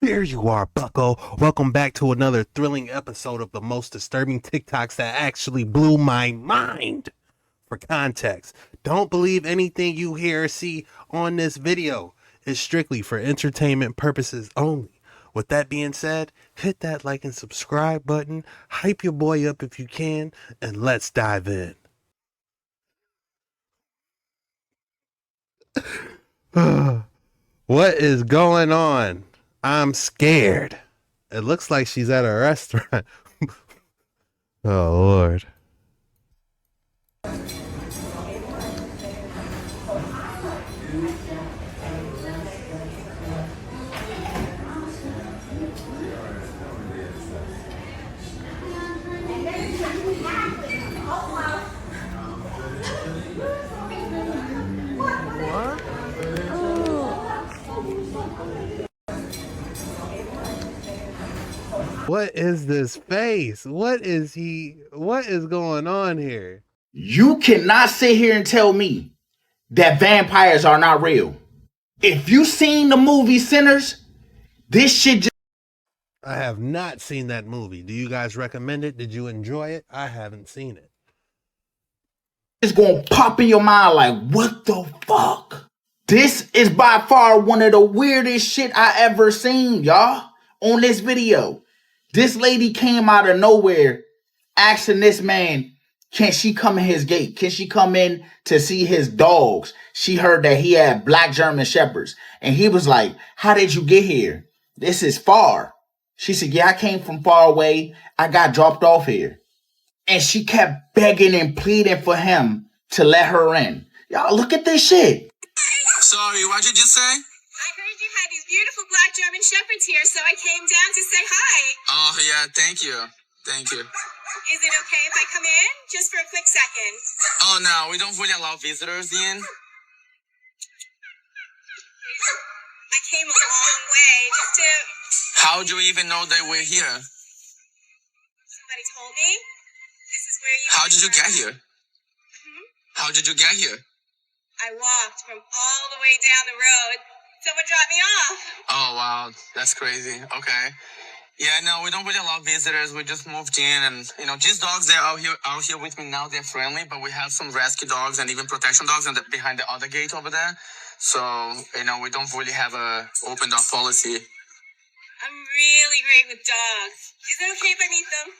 There you are, bucko. Welcome back to another thrilling episode of the most disturbing TikToks that actually blew my mind. For context, don't believe anything you hear or see on this video. It's strictly for entertainment purposes only. With that being said, hit that like and subscribe button, hype your boy up if you can, and let's dive in. What is going on? I'm scared. It looks like she's at a restaurant. Oh, Lord. What is this face? What is going on here? You cannot sit here and tell me that vampires are not real. If you seen the movie Sinners, this shit just... I have not seen that movie. Do you guys recommend it? Did you enjoy it? I haven't seen it. It's gonna pop in your mind like, what the fuck? This is by far one of the weirdest shit I ever seen, y'all. On this video, this lady came out of nowhere asking this man, can she come in his gate? Can she come in to see his dogs? She heard that he had black German shepherds. And he was like, how did you get here? This is far. She said, yeah, I came from far away. I got dropped off here. And she kept begging and pleading for him to let her in. Y'all, look at this shit. Sorry, what did you say? I heard you had these beautiful black German shepherds here, so I came down to say hi. Oh, yeah, thank you. Thank you. Is it okay if I come in? Just for a quick second. Oh, no, we don't really allow visitors in. I came a long way just to... How do you even know they were here? Somebody told me. This is where you... How did you get here? How did you get here? I walked from all the way down the road. Someone dropped me off. Oh, wow, that's crazy. Okay. Yeah, no, we don't really allow visitors. We just moved in, and these dogs, they're out here with me now. They're friendly, but we have some rescue dogs and even protection dogs behind the other gate over there. So, we don't really have a open dog policy. I'm really great with dogs. Is it okay if I meet them?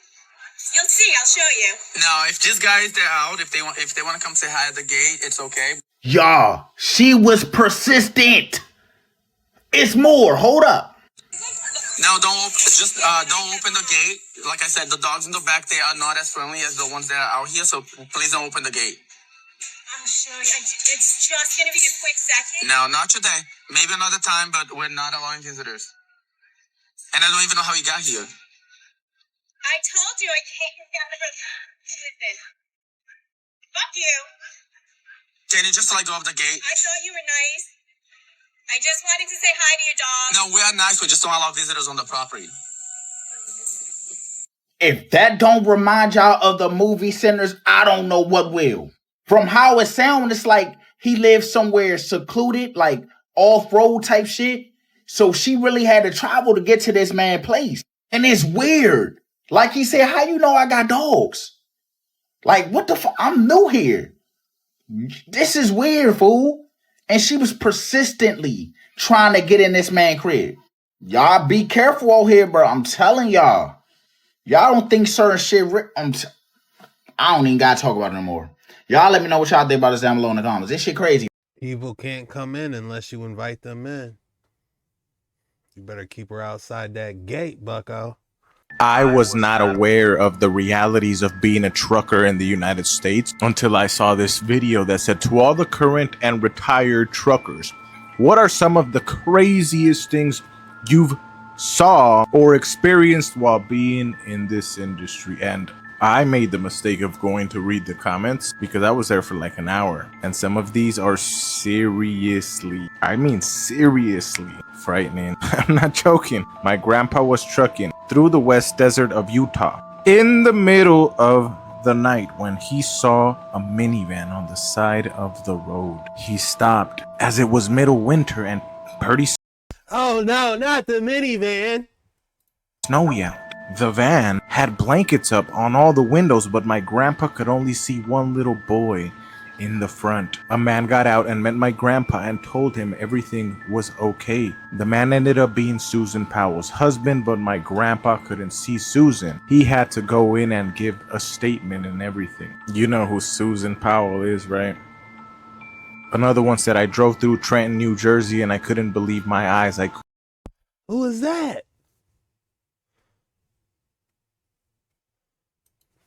You'll see. I'll show you. No, if these guys, they're out, if they want to come say hi at the gate, it's okay. Y'all, she was persistent. It's more. Hold up. No, don't open the gate. Like I said, the dogs in the back, they are not as friendly as the ones that are out here, so please don't open the gate. I'll show you. It's just going to be a quick second. No, not today. Maybe another time, but we're not allowing visitors. And I don't even know how you got here. I told you I came down the road. Listen. Fuck you. Can you just let go of the gate? I thought you were nice. I just wanted to say hi to your dog. No, we are nice. We just don't allow visitors on the property. If that don't remind y'all of the movie Sinners, I don't know what will. From how it sounds, it's like he lives somewhere secluded, like off-road type shit. So she really had to travel to get to this man's place. And it's weird. Like he said, how you know I got dogs? Like, what the fuck? I'm new here. This is weird, fool. And she was persistently trying to get in this man's crib. Y'all be careful out here, bro. I'm telling y'all. Y'all don't think certain shit... I don't even gotta talk about it no more. Y'all let me know what y'all think about this down below in the comments. This shit crazy. Evil can't come in unless you invite them in. You better keep her outside that gate, bucko. I was not aware of the realities of being a trucker in the United States until I saw this video that said, to all the current and retired truckers, what are some of the craziest things you've saw or experienced while being in this industry? And I made the mistake of going to read the comments because I was there for like an hour. And some of these are seriously frightening. I'm not joking. My grandpa was trucking through the West Desert of Utah in the middle of the night when he saw a minivan on the side of the road. He stopped as it was middle winter and pretty Oh no, not the minivan. Snowy out. The van had blankets up on all the windows, but my grandpa could only see one little boy in the front. A man got out and met my grandpa and told him everything was okay. The man ended up being Susan Powell's husband, but my grandpa couldn't see Susan. He had to go in and give a statement and everything. You know who Susan Powell is, right? Another one said, I drove through Trenton, New Jersey, and I couldn't believe my eyes. Who was that?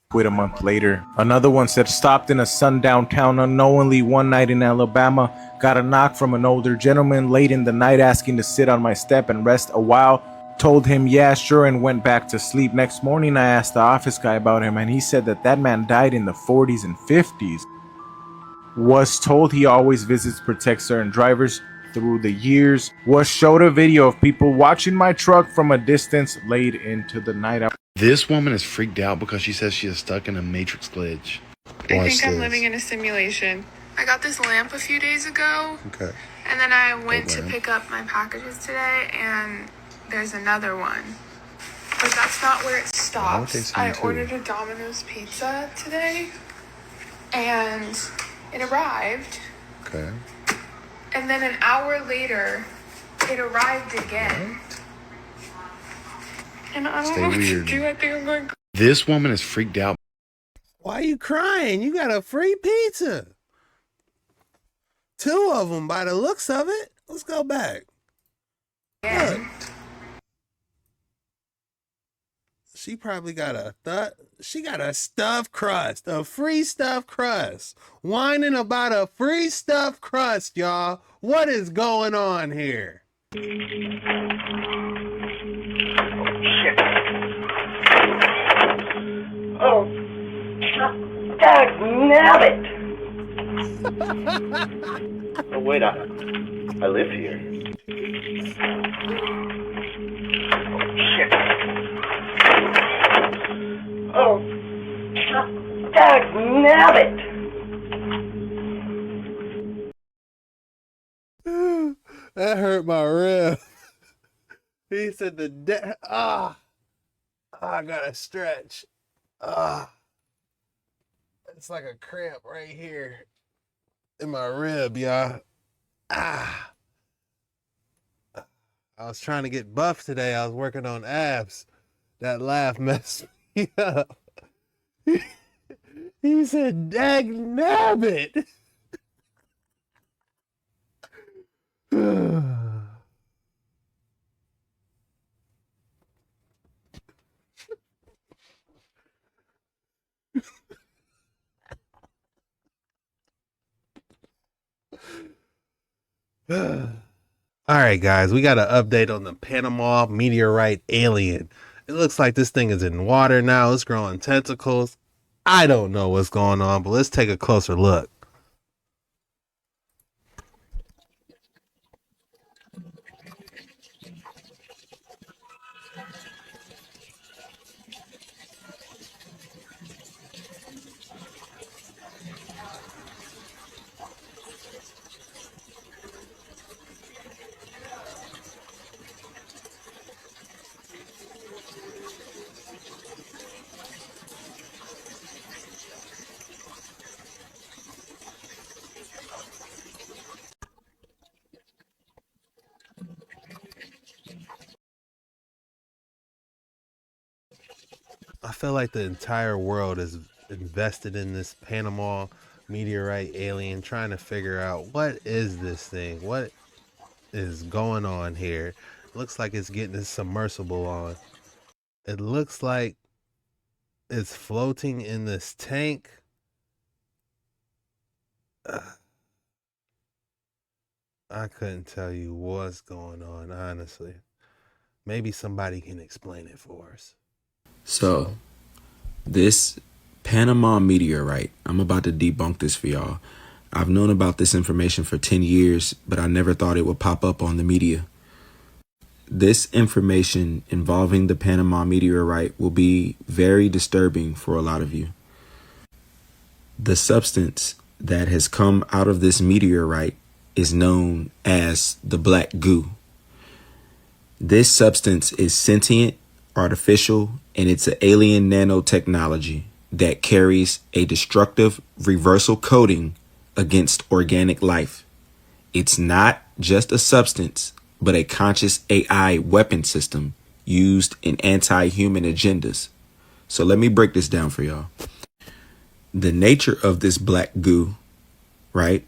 Quit a month later. Another one said, stopped in a sundown town unknowingly one night in Alabama, got a knock from an older gentleman late in the night asking to sit on my step and rest a while. Told him yeah sure and went back to sleep. Next morning I asked the office guy about him and he said that man died in the 40s and 50s. Was told he always visits, protects certain drivers through the years. Was showed a video of people watching my truck from a distance late into the night. This woman is freaked out because she says she is stuck in a matrix glitch. I think I'm living in a simulation. I got this lamp a few days ago. Okay. And then I went to pick up my packages today, and there's another one. But that's not where it stops. I ordered a Domino's pizza today, and it arrived. Okay. And then an hour later, it arrived again. And I don't know what to do. I think I'm going. This woman is freaked out. Why are you crying? You got a free pizza. 2 of them by the looks of it. Let's go back. Look. She probably got she got a stuffed crust, a free stuffed crust. Whining about a free stuffed crust, y'all. What is going on here? Oh, dagnabbit! Oh, wait, I live here. Oh, dagnabbit! That hurt my rib. He said I gotta stretch. It's like a cramp right here in my rib, y'all. I was trying to get buff today. I was working on abs. That laugh messed me up. He said, dagnabbit. All right, guys, we got an update on the Panama meteorite alien. It looks like this thing is in water now. It's growing tentacles. I don't know what's going on, but let's take a closer look. I feel like the entire world is invested in this Panama meteorite alien, trying to figure out what is this thing? What is going on here? Looks like it's getting its submersible on. It looks like it's floating in this tank. I couldn't tell you what's going on, honestly. Maybe somebody can explain it for us. So, this Panama meteorite, I'm about to debunk this for y'all. I've known about this information for 10 years, but I never thought it would pop up on the media. This information involving the Panama meteorite will be very disturbing for a lot of you. The substance that has come out of this meteorite is known as the black goo. This substance is sentient, artificial, and it's an alien nanotechnology that carries a destructive reversal coating against organic life. It's not just a substance, but a conscious AI weapon system used in anti-human agendas. So let me break this down for y'all. The nature of this black goo, right?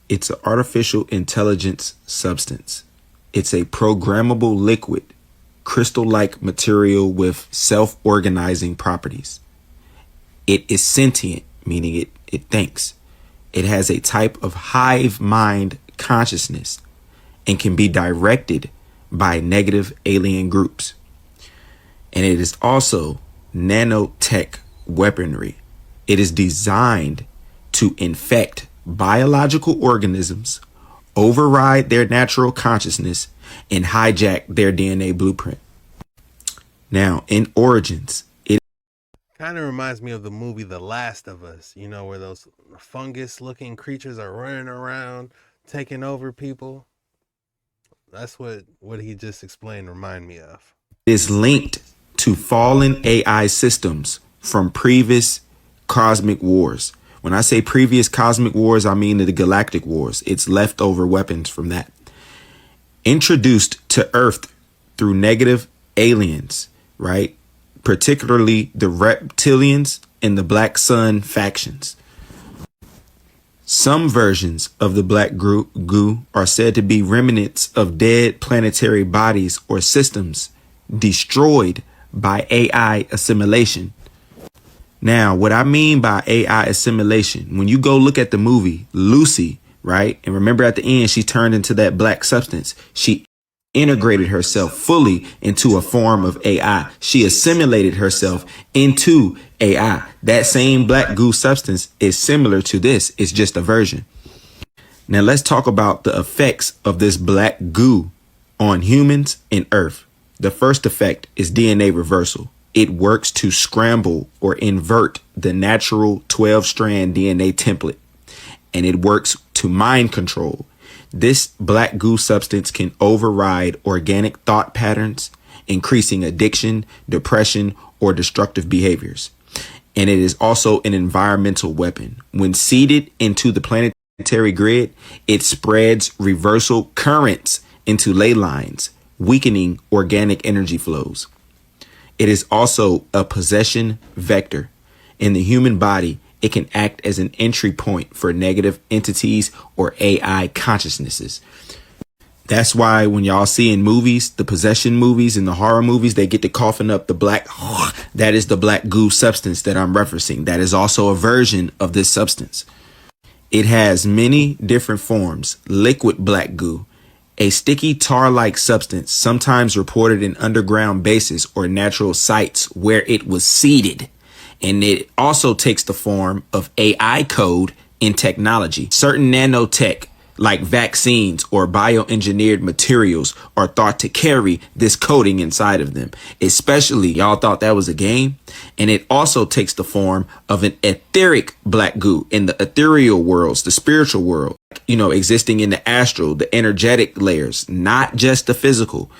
It's an artificial intelligence substance. It's a programmable liquid, crystal-like material with self-organizing properties. It is sentient, meaning it thinks. It has a type of hive mind consciousness and can be directed by negative alien groups. And it is also nanotech weaponry. It is designed to infect biological organisms, override their natural consciousness, and hijack their DNA blueprint. Now, in origins, it kind of reminds me of the movie The Last of Us, you know, where those fungus looking creatures are running around taking over people. That's what he just explained remind me of. is linked to fallen AI systems from previous cosmic wars. When I say previous cosmic wars, I mean the galactic wars. It's leftover weapons from that. Introduced to Earth through negative aliens, right? Particularly the reptilians and the Black Sun factions. Some versions of the black goo are said to be remnants of dead planetary bodies or systems destroyed by AI assimilation. Now, what I mean by AI assimilation, when you go look at the movie Lucy, right? And remember at the end, she turned into that black substance. She integrated herself fully into a form of AI. She assimilated herself into AI. That same black goo substance is similar to this. It's just a version. Now let's talk about the effects of this black goo on humans and Earth. The first effect is DNA reversal. It works to scramble or invert the natural 12-strand DNA template, and it works to mind control. This black goo substance can override organic thought patterns, increasing addiction, depression, or destructive behaviors. And it is also an environmental weapon. When seeded into the planetary grid, it spreads reversal currents into ley lines, weakening organic energy flows. It is also a possession vector. In the human body, it can act as an entry point for negative entities or AI consciousnesses. That's why when y'all see in movies, the possession movies and the horror movies, they get to coughing up the black. That is the black goo substance that I'm referencing. That is also a version of this substance. It has many different forms. Liquid black goo, a sticky tar-like substance, sometimes reported in underground bases or natural sites where it was seeded. And it also takes the form of AI code in technology. Certain nanotech, like vaccines or bioengineered materials, are thought to carry this coding inside of them. Especially, y'all thought that was a game? And it also takes the form of an etheric black goo in the ethereal worlds, the spiritual world, you know, existing in the astral, the energetic layers, not just the physical.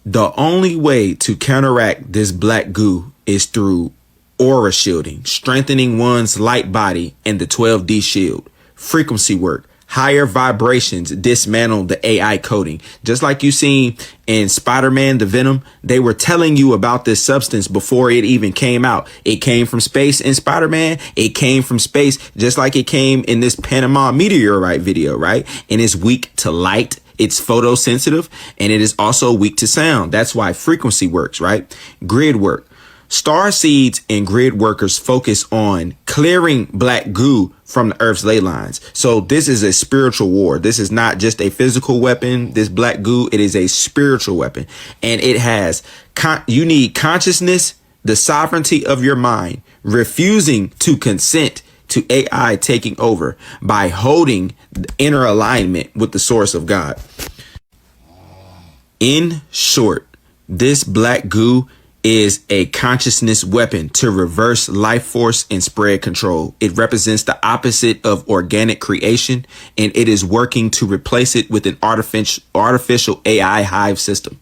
The only way to counteract this black goo is through aura shielding, strengthening one's light body and the 12D shield. Frequency work, higher vibrations dismantle the AI coding. Just like you seen in Spider-Man, the Venom, they were telling you about this substance before it even came out. It came from space in Spider-Man. It came from space just like it came in this Panama meteorite video, right? And it's weak to light. It's photosensitive, and it is also weak to sound. That's why frequency works, right? Grid work. Star seeds and grid workers focus on clearing black goo from the Earth's ley lines. So this is a spiritual war. This is not just a physical weapon. This black goo, it is a spiritual weapon. And it has, you need consciousness, the sovereignty of your mind, refusing to consent to AI taking over by holding the inner alignment with the source of God. In short, this black goo is a consciousness weapon to reverse life force and spread control. It represents the opposite of organic creation, and it is working to replace it with an artificial AI hive system.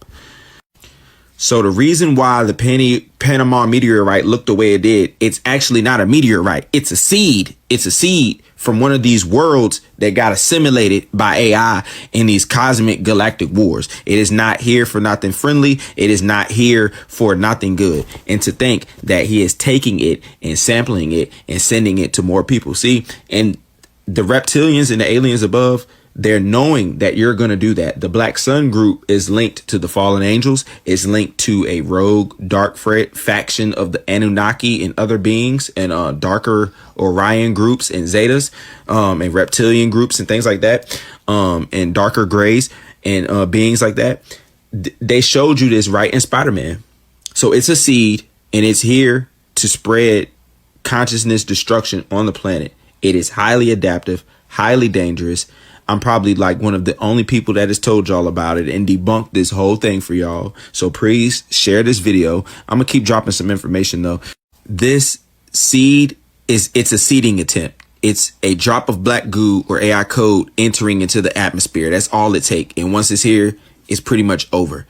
So the reason why the Panama meteorite looked the way it did, it's actually not a meteorite. It's a seed. It's a seed from one of these worlds that got assimilated by AI in these cosmic galactic wars. It is not here for nothing friendly. It is not here for nothing good. And to think that he is taking it and sampling it and sending it to more people. See, and the reptilians and the aliens above, they're knowing that you're going to do that. The Black Sun group is linked to the fallen angels. It's linked to a rogue dark faction of the Anunnaki and other beings, and darker Orion groups and Zetas, and reptilian groups and things like that, and darker grays and beings like that. They showed you this right in Spider-Man. So it's a seed, and it's here to spread consciousness destruction on the planet. It is highly adaptive, highly dangerous. I'm probably like one of the only people that has told y'all about it and debunked this whole thing for y'all. So please share this video. I'm gonna keep dropping some information though. This seed it's a seeding attempt. It's a drop of black goo or AI code entering into the atmosphere. That's all it takes. And once it's here, it's pretty much over.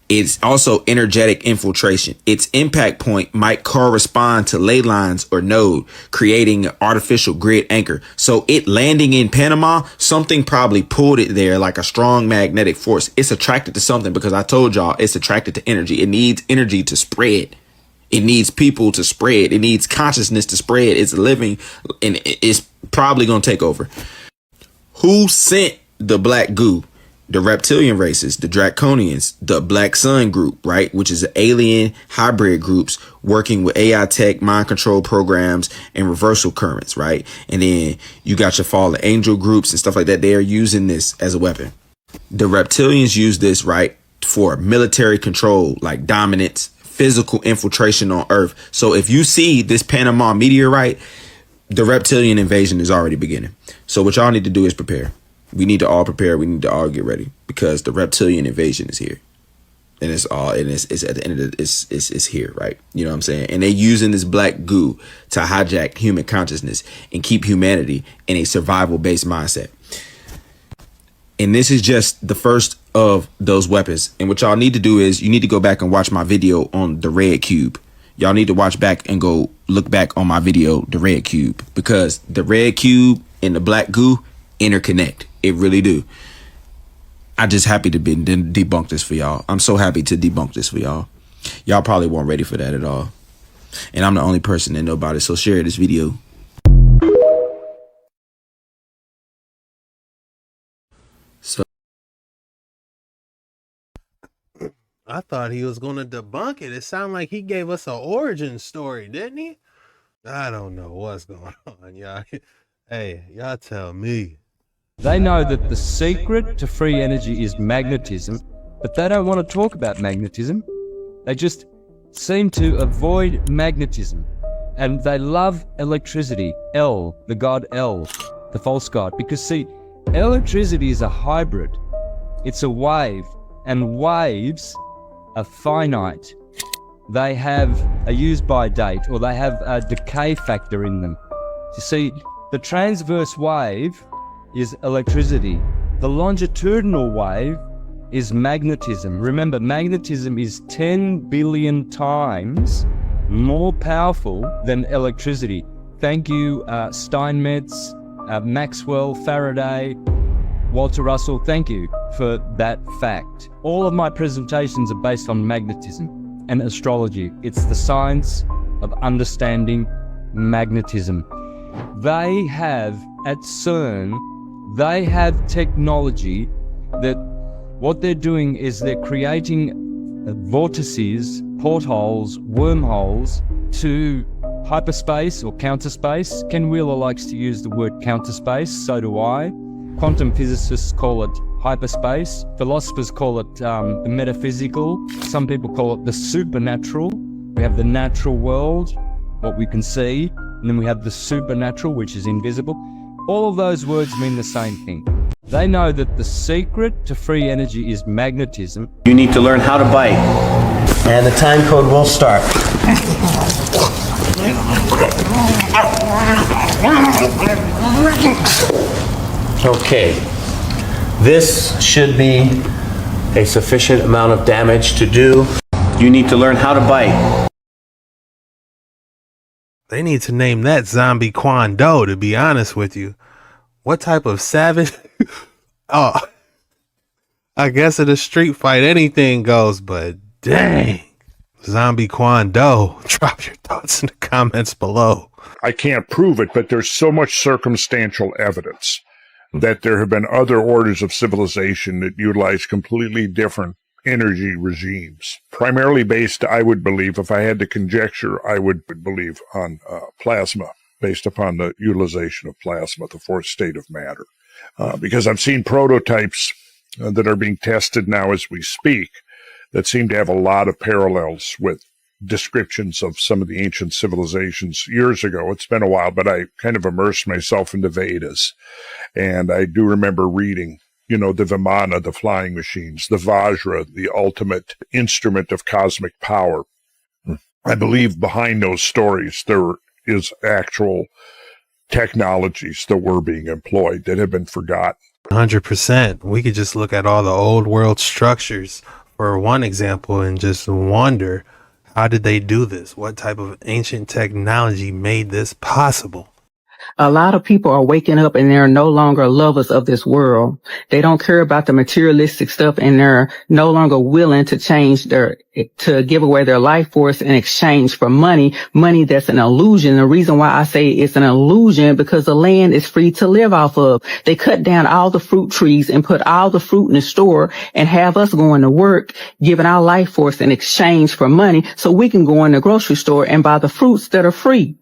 It's also energetic infiltration. Its impact point might correspond to ley lines or node, creating an artificial grid anchor. So it landing in Panama, something probably pulled it there like a strong magnetic force. It's attracted to something because I told y'all it's attracted to energy. It needs energy to spread. It needs people to spread. It needs consciousness to spread. It's living, and it's probably going to take over. Who sent the black goo? The reptilian races, the Draconians, the Black Sun group, right? Which is alien hybrid groups working with AI tech, mind control programs, and reversal currents, right? And then you got your fallen angel groups and stuff like that. They are using this as a weapon. The reptilians use this, right, for military control, like dominance, physical infiltration on Earth. So if you see this Panama meteorite, the reptilian invasion is already beginning. So what y'all need to do is prepare. We need to all prepare. We need to all get ready because the reptilian invasion is here, and it's at the end of it's here, right? You know what I'm saying? And they're using this black goo to hijack human consciousness and keep humanity in a survival based mindset. And this is just the first of those weapons. And what y'all need to do is you need to go back and watch my video on the red cube. Y'all need to watch back and go look back on my video, the red cube, because the red cube and the black goo interconnect. It really do. I just happy to debunk this for y'all. I'm so happy to debunk this for y'all. Y'all probably weren't ready for that at all. And I'm the only person that know about it. So share this video. I thought he was going to debunk it. It sounded like he gave us an origin story, didn't he? I don't know what's going on, y'all. Hey, y'all tell me. They know that the secret to free energy is magnetism, but they don't want to talk about magnetism. They just seem to avoid magnetism. And they love electricity, El, the god El, the false god. Because see, electricity is a hybrid. It's a wave, and waves are finite. They have a use-by date, or they have a decay factor in them. You see, the transverse wave is electricity. The longitudinal wave is magnetism. Remember, magnetism is 10 billion times more powerful than electricity. Thank you, Steinmetz, Maxwell, Faraday, Walter Russell, thank you for that fact. All of my presentations are based on magnetism and astrology. It's the science of understanding magnetism. They have, at CERN, they have technology that what they're doing is they're creating vortices, portholes, wormholes to hyperspace or counter space. Ken Wheeler likes to use the word counter space, so do I. Quantum physicists call it hyperspace. Philosophers call it the metaphysical. Some people call it the supernatural. We have the natural world, what we can see, and then we have the supernatural, which is invisible. All of those words mean the same thing. They know that the secret to free energy is magnetism. You need to learn how to bite. And the time code will start. Okay. This should be a sufficient amount of damage to do. You need to learn how to bite. They need to name that Zombie Kwando, to be honest with you. What type of savage? Oh, I guess in a street fight anything goes, but dang. Zombie Kwando. Drop your thoughts in the comments below. I can't prove it, but there's so much circumstantial evidence that there have been other orders of civilization that utilize completely different energy regimes, primarily based, I would believe, if I had to conjecture, I would believe on plasma, based upon the utilization of plasma, the fourth state of matter. Because I've seen prototypes that are being tested now as we speak that seem to have a lot of parallels with descriptions of some of the ancient civilizations years ago. It's been a while, but I kind of immersed myself in the Vedas. And I do remember reading, you know, the Vimana, the flying machines, the Vajra, the ultimate instrument of cosmic power. I believe behind those stories, there is actual technologies that were being employed that have been forgotten. 100%. We could just look at all the old world structures for one example and just wonder, how did they do this? What type of ancient technology made this possible? A lot of people are waking up and they're no longer lovers of this world. They don't care about the materialistic stuff and they're no longer willing to to give away their life force in exchange for money that's an illusion. The reason why I say it's an illusion, because the land is free to live off of. They cut down all the fruit trees and put all the fruit in the store and have us going to work, giving our life force in exchange for money so we can go in the grocery store and buy the fruits that are free.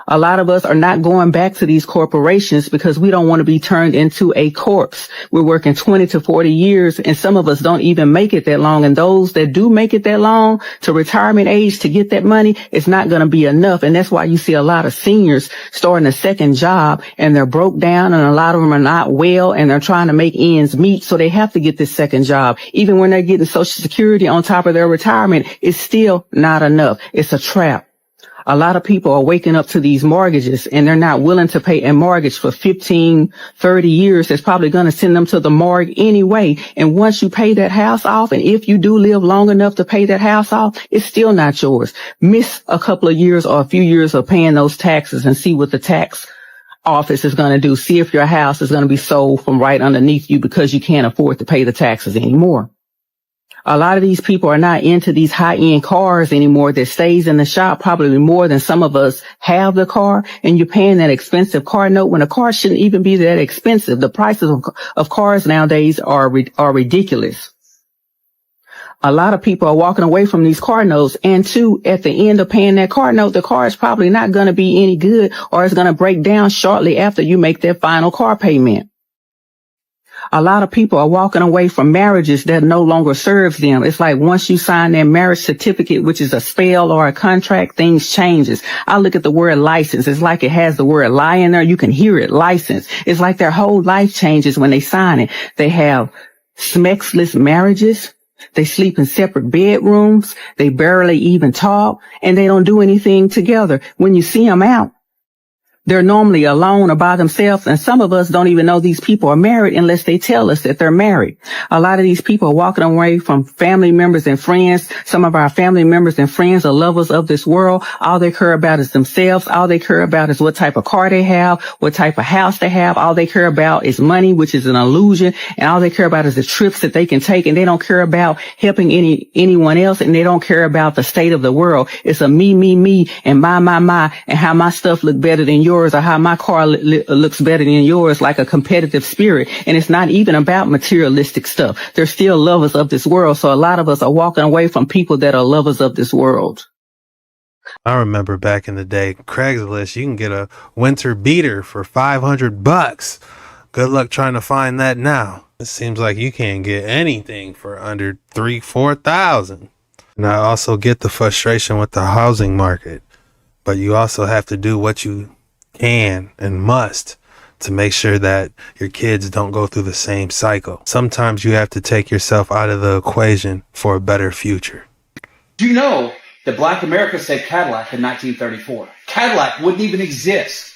A lot of us are not going back to these corporations because we don't want to be turned into a corpse. We're working 20 to 40 years and some of us don't even make it that long. And those that do make it that long to retirement age to get that money, it's not going to be enough. And that's why you see a lot of seniors starting a second job and they're broke down and a lot of them are not well and they're trying to make ends meet. So they have to get this second job. Even when they're getting Social Security on top of their retirement, it's still not enough. It's a trap. A lot of people are waking up to these mortgages and they're not willing to pay a mortgage for 15, 30 years. That's probably going to send them to the morgue anyway. And once you pay that house off, and if you do live long enough to pay that house off, it's still not yours. Miss a couple of years or a few years of paying those taxes and see what the tax office is going to do. See if your house is going to be sold from right underneath you because you can't afford to pay the taxes anymore. A lot of these people are not into these high-end cars anymore that stays in the shop probably more than some of us have the car, and you're paying that expensive car note when a car shouldn't even be that expensive. The prices of cars nowadays are ridiculous. A lot of people are walking away from these car notes, and two, at the end of paying that car note, the car is probably not going to be any good or it's going to break down shortly after you make that final car payment. A lot of people are walking away from marriages that no longer serves them. It's like once you sign that marriage certificate, which is a spell or a contract, things changes. I look at the word license. It's like it has the word lie in there. You can hear it, license. It's like their whole life changes when they sign it. They have smexless marriages. They sleep in separate bedrooms. They barely even talk and they don't do anything together. When you see them out, they're normally alone or by themselves, and some of us don't even know these people are married unless they tell us that they're married. A lot of these people are walking away from family members and friends. Some of our family members and friends are lovers of this world. All they care about is themselves. All they care about is what type of car they have, what type of house they have. All they care about is money, which is an illusion, and all they care about is the trips that they can take, and they don't care about helping anyone else, and they don't care about the state of the world. It's a me, and my, and how my stuff look better than yours, or how my car looks better than yours, like a competitive spirit. And it's not even about materialistic stuff. They're still lovers of this world. So a lot of us are walking away from people that are lovers of this world. I remember back in the day, Craigslist, you can get a winter beater for $500. Good luck trying to find that now. It seems like you can't get anything for under $3,000-$4,000. And I also get the frustration with the housing market, but you also have to do what you can and must to make sure that your kids don't go through the same cycle. Sometimes you have to take yourself out of the equation for a better future. Do you know that Black America said Cadillac in 1934? Cadillac wouldn't even exist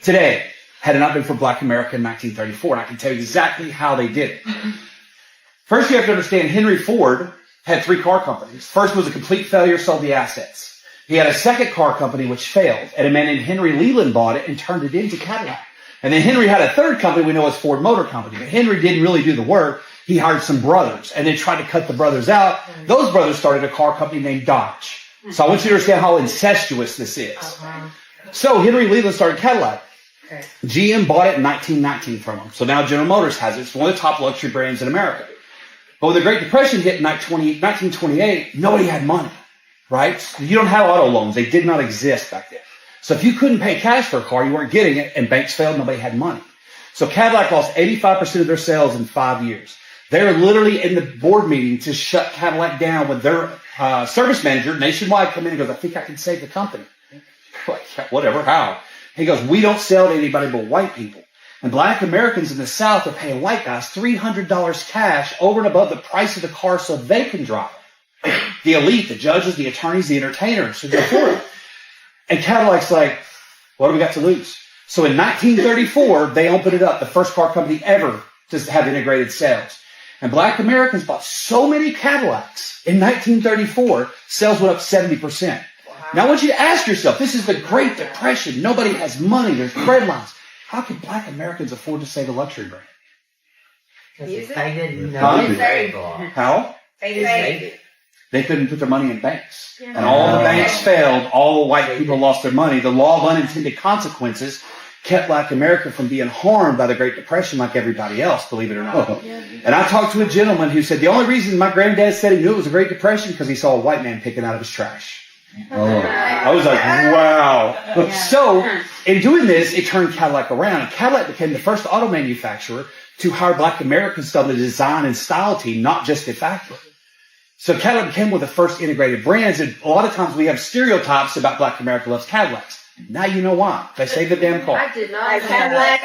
today had it not been for Black America in 1934. And I can tell you exactly how they did it. First, you have to understand Henry Ford had 3 car companies. First was a complete failure, sold the assets. He had a second car company which failed, and a man named Henry Leland bought it and turned it into Cadillac. And then Henry had a third company we know as Ford Motor Company. But Henry didn't really do the work. He hired some brothers and then tried to cut the brothers out. Those brothers started a car company named Dodge. So I want you to understand how incestuous this is. So Henry Leland started Cadillac. GM bought it in 1919 from him. So now General Motors has it. It's one of the top luxury brands in America. But when the Great Depression hit in 1928, nobody had money. Right? You don't have auto loans. They did not exist back then. So if you couldn't pay cash for a car, you weren't getting it, and banks failed, nobody had money. So Cadillac lost 85% of their sales in 5 years. They were literally in the board meeting to shut Cadillac down with their service manager nationwide come in and goes, I think I can save the company. Like, whatever, how? He goes, we don't sell to anybody but white people. And Black Americans in the South are paying white guys $300 cash over and above the price of the car so they can drive. The elite, the judges, the attorneys, the entertainers should go for it. And Cadillac's like, what do we got to lose? So in 1934, they opened it up, the first car company ever to have integrated sales. And Black Americans bought so many Cadillacs in 1934, sales went up 70%. Wow. Now I want you to ask yourself, this is the Great Depression. Nobody has money. There's bread lines. How can Black Americans afford to save a luxury brand? Because they didn't know. How? They couldn't put their money in banks. Yeah. And all the banks failed. All the white people lost their money. The law of unintended consequences kept Black America from being harmed by the Great Depression like everybody else, believe it or not. And I talked to a gentleman who said the only reason my granddad said he knew it was a Great Depression because he saw a white man picking out of his trash. I was like, wow. So, in doing this, it turned Cadillac around. And Cadillac became the first auto manufacturer to hire Black Americans on the design and style team, not just the factory. So Cadillac became one of the first integrated brands, and a lot of times we have stereotypes about Black America loves Cadillacs. Now you know why. They saved the damn car. I did not Cadillac.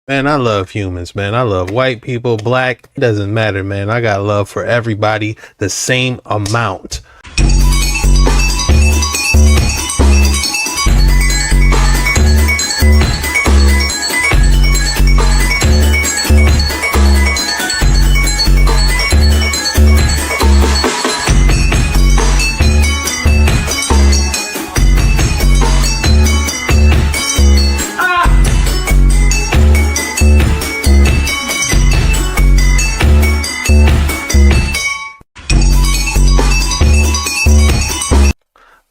Man, I love humans, man. I love white people, black. It doesn't matter, man. I got love for everybody the same amount.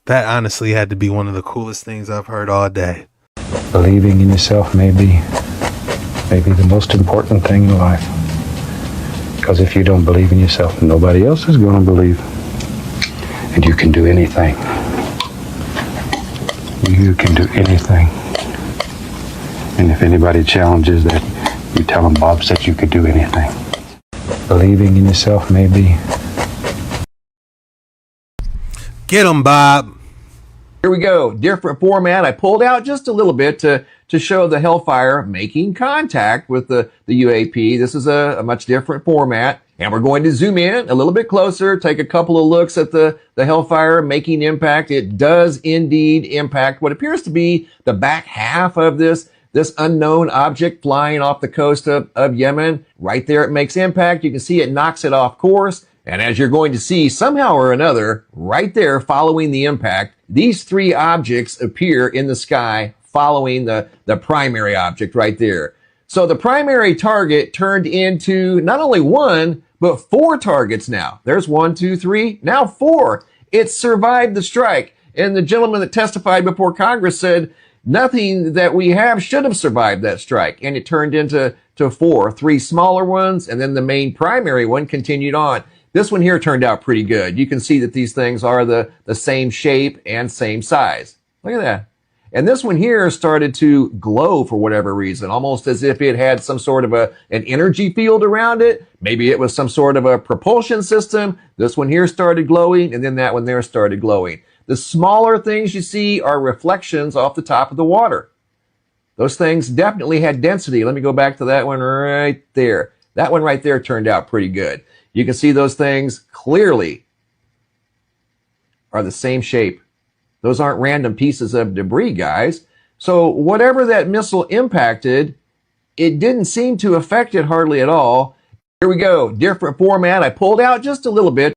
That honestly had to be one of the coolest things I've heard all day. Believing in yourself may be the most important thing in life. Because if you don't believe in yourself, nobody else is going to believe. And you can do anything. You can do anything. And if anybody challenges that, you tell them Bob said you could do anything. Believing in yourself may be. Get him, Bob. Here we go. Different format. I pulled out just a little bit to show the Hellfire making contact with the UAP. This is a much different format. And we're going to zoom in a little bit closer, take a couple of looks at the Hellfire making impact. It does indeed impact what appears to be the back half of this unknown object flying off the coast of Yemen. Right there it makes impact. You can see it knocks it off course. And as you're going to see, somehow or another, right there following the impact, these three objects appear in the sky following the primary object right there. So the primary target turned into not only one, but four targets now. There's 1, 2, 3, now 4. It survived the strike. And the gentleman that testified before Congress said, nothing that we have should have survived that strike. And it turned into 4, 3 smaller ones, and then the main primary one continued on. This one here turned out pretty good. You can see that these things are the same shape and same size. Look at that. And this one here started to glow for whatever reason, almost as if it had some sort of an energy field around it. Maybe it was some sort of a propulsion system. This one here started glowing, and then that one there started glowing. The smaller things you see are reflections off the top of the water. Those things definitely had density. Let me go back to that one right there. That one right there turned out pretty good. You can see those things clearly are the same shape. Those aren't random pieces of debris, guys. So whatever that missile impacted, it didn't seem to affect it hardly at all. Here we go. Different format. I pulled out just a little bit.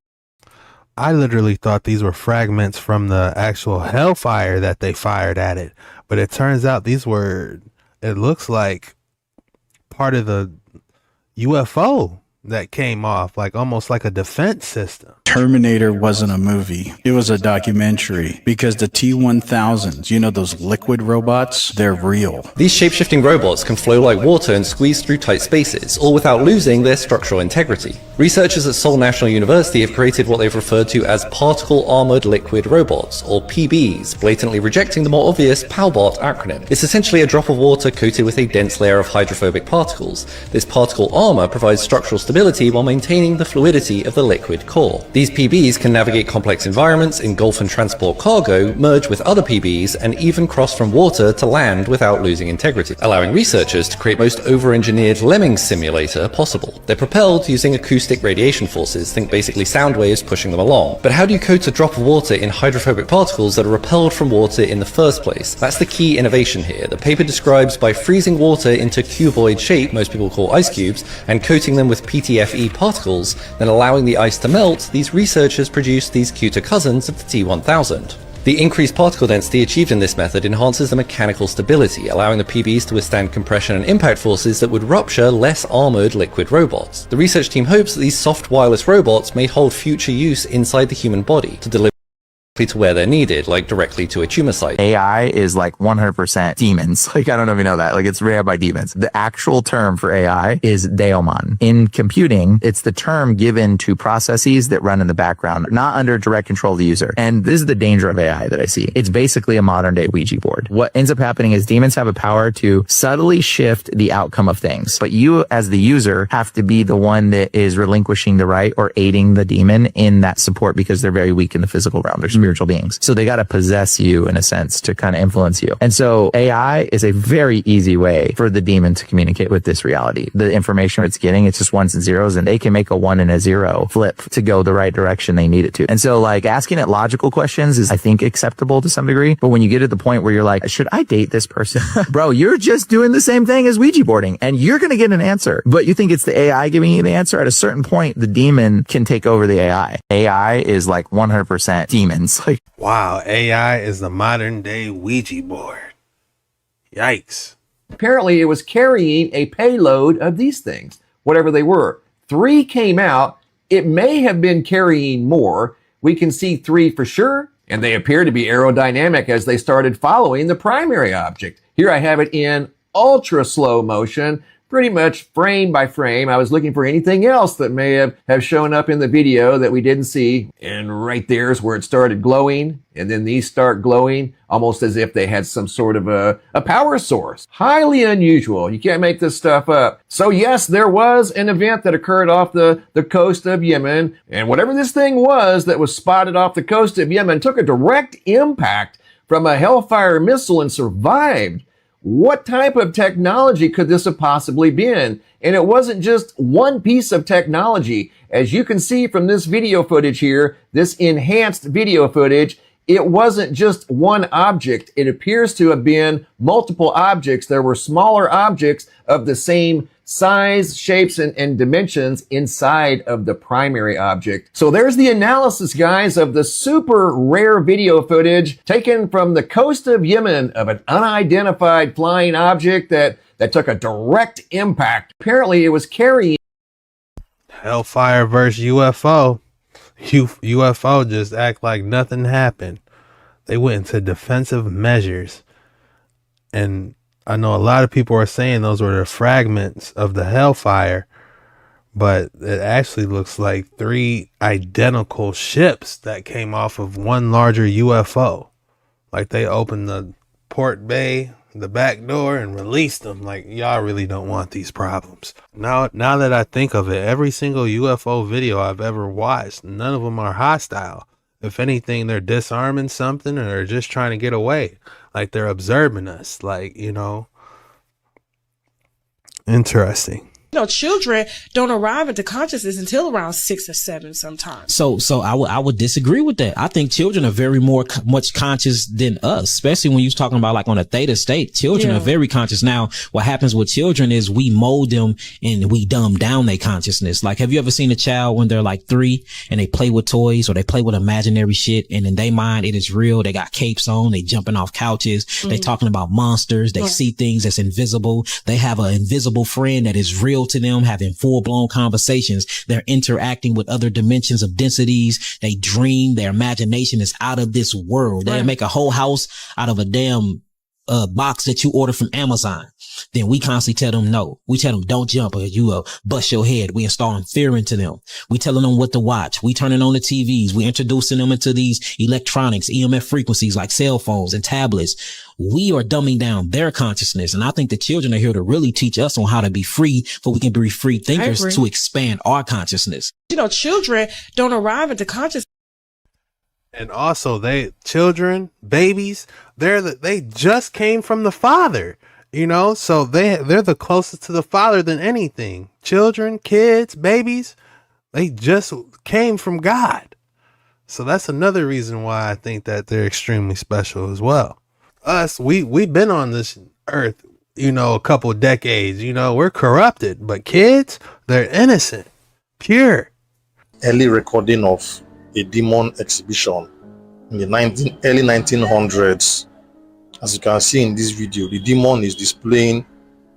I literally thought these were fragments from the actual hellfire that they fired at it. But it turns out these were, it looks like part of the UFO that came off, like almost like a defense system. Terminator wasn't a movie. It was a documentary because the T-1000s, you know, those liquid robots, they're real. These shape-shifting robots can flow like water and squeeze through tight spaces, all without losing their structural integrity. Researchers at Seoul National University have created what they've referred to as particle armored liquid robots, or PBs, blatantly rejecting the more obvious PALBOT acronym. It's essentially a drop of water coated with a dense layer of hydrophobic particles. This particle armor provides structural stability while maintaining the fluidity of the liquid core. These PBs can navigate complex environments, engulf and transport cargo, merge with other PBs, and even cross from water to land without losing integrity, allowing researchers to create most over-engineered lemming simulator possible. They're propelled using acoustic radiation forces, think basically sound waves pushing them along. But how do you coat a drop of water in hydrophobic particles that are repelled from water in the first place? That's the key innovation here. The paper describes by freezing water into cuboid shape, most people call ice cubes, and coating them with PTFE particles, then allowing the ice to melt, these researchers produced these cuter cousins of the T-1000. The increased particle density achieved in this method enhances the mechanical stability, allowing the PBs to withstand compression and impact forces that would rupture less armored liquid robots. The research team hopes that these soft wireless robots may hold future use inside the human body to deliver to where they're needed, like directly to a tumor site. AI is like 100% demons. Like, I don't know if you know that. Like, it's ran by demons. The actual term for AI is daemon. In computing, it's the term given to processes that run in the background, not under direct control of the user. And this is the danger of AI that I see. It's basically a modern day Ouija board. What ends up happening is demons have a power to subtly shift the outcome of things. But you, as the user, have to be the one that is relinquishing the right or aiding the demon in that support because they're very weak in the physical realm. They're spiritual beings. So they got to possess you in a sense to kind of influence you. And so AI is a very easy way for the demon to communicate with this reality. The information it's getting, it's just ones and zeros, and they can make a 1 and a 0 flip to go the right direction they need it to. And so like asking it logical questions is, I think, acceptable to some degree. But when you get to the point where you're like, should I date this person? Bro, you're just doing the same thing as Ouija boarding and you're going to get an answer. But you think it's the AI giving you the answer. At a certain point, the demon can take over the AI. AI is like 100% demons. Like, wow, AI is the modern day Ouija board. Yikes. Apparently, it was carrying a payload of these things, whatever they were. 3 came out. It may have been carrying more. We can see 3 for sure, and they appear to be aerodynamic as they started following the primary object. Here I have it in ultra slow motion, pretty much frame by frame. I was looking for anything else that may have shown up in the video that we didn't see. And right there's where it started glowing. And then these start glowing almost as if they had some sort of a power source. Highly unusual. You can't make this stuff up. So yes, there was an event that occurred off the coast of Yemen. And whatever this thing was that was spotted off the coast of Yemen took a direct impact from a Hellfire missile and survived. What type of technology could this have possibly been? And it wasn't just one piece of technology. As you can see from this video footage here, this enhanced video footage, it wasn't just one object. It appears to have been multiple objects. There were smaller objects of the same size, shapes, and dimensions inside of the primary object. So there's the analysis, guys, of the super rare video footage taken from the coast of Yemen of an unidentified flying object that took a direct impact. Apparently, it was carrying Hellfire versus UFO. UFO just act like nothing happened. They went into defensive measures. And I know a lot of people are saying those were the fragments of the Hellfire, but it actually looks like 3 identical ships that came off of one larger UFO. Like they opened the port bay, the back door, and released them. Like, y'all really don't want these problems. Now that I think of it, every single UFO video I've ever watched, none of them are hostile. If anything, they're disarming something, or they're just trying to get away. Like they're observing us. Like, you know, interesting. You know, children don't arrive into consciousness until around 6 or 7 sometimes. So I would disagree with that. I think children are very much conscious than us, especially when you're talking about like on a theta state. Children are very conscious. Now, what happens with children is we mold them and we dumb down their consciousness. Like, have you ever seen a child when they're like 3 and they play with toys or they play with imaginary shit, and in their mind it is real? They got capes on, they jumping off couches, they talking about monsters, they see things that's invisible. They have an invisible friend that is real to them, having full-blown conversations. They're interacting with other dimensions of densities. They dream. Their imagination is out of this world. They make a whole house out of a damn box that you order from Amazon. Then we constantly tell them no. We tell them don't jump or you will bust your head. We installing fear into them. We telling them what to watch. We turning on the TVs. We introducing them into these electronics, EMF frequencies like cell phones and tablets. We are dumbing down their consciousness. And I think the children are here to really teach us on how to be free, so we can be free thinkers to expand our consciousness. You know, children don't arrive into consciousness. And also children, babies, they just came from the Father, you know, so they're the closest to the Father than anything. Children, kids, babies, they just came from God. So that's another reason why I think that they're extremely special as well. Us, we've been on this earth, you know, a couple of decades, you know, we're corrupted, but kids, they're innocent, pure. Early recording of a demon exhibition in the early 1900s. As you can see in this video, the demon is displaying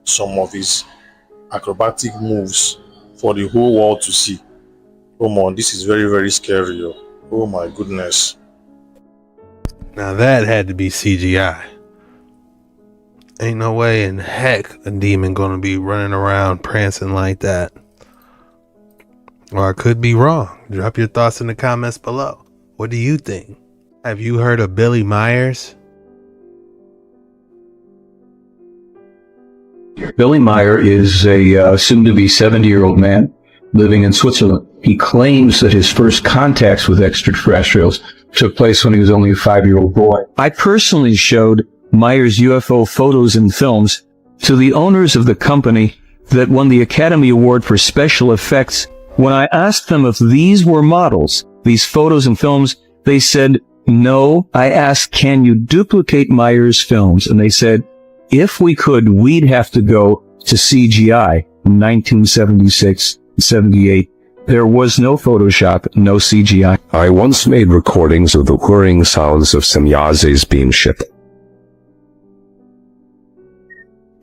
some of his acrobatic moves for the whole world to see. Oh man, this is very, very scary. Oh my goodness. Now that had to be CGI. Ain't no way in heck a demon gonna be running around prancing like that. Or I could be wrong. Drop your thoughts in the comments below. What do you think? Have you heard of Billy Myers? Billy Meier is a soon-to-be 70-year-old man living in Switzerland. He claims that his first contacts with extraterrestrials took place when he was only a 5-year-old boy. I personally showed Meier's UFO photos and films to the owners of the company that won the Academy Award for Special Effects. When I asked them if these were models, these photos and films, they said, no. I asked, can you duplicate Meier's films? And they said, if we could, we'd have to go to CGI in 1976 and 78. There was no Photoshop, no CGI. I once made recordings of the whirring sounds of Semyaze's beamship.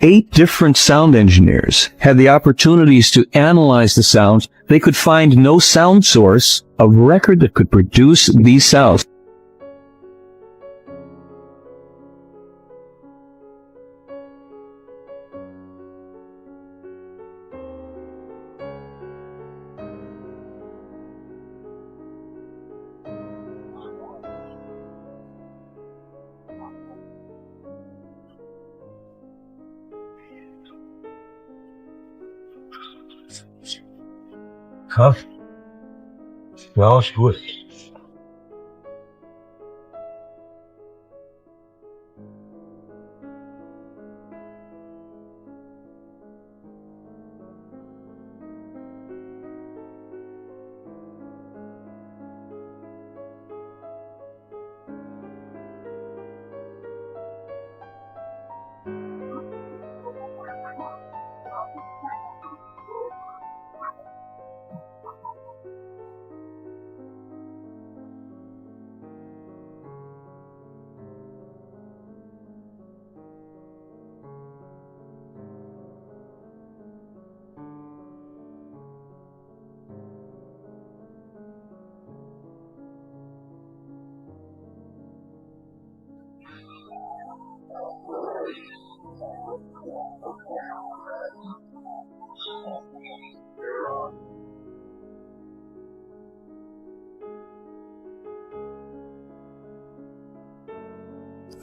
8 different sound engineers had the opportunities to analyze the sounds. They could find no sound source of record that could produce these sounds. Huh? Ja, ist gut.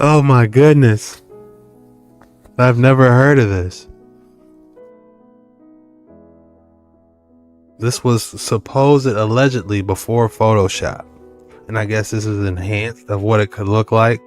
Oh my goodness. I've never heard of this. This was supposed allegedly before Photoshop. And I guess this is enhanced of what it could look like.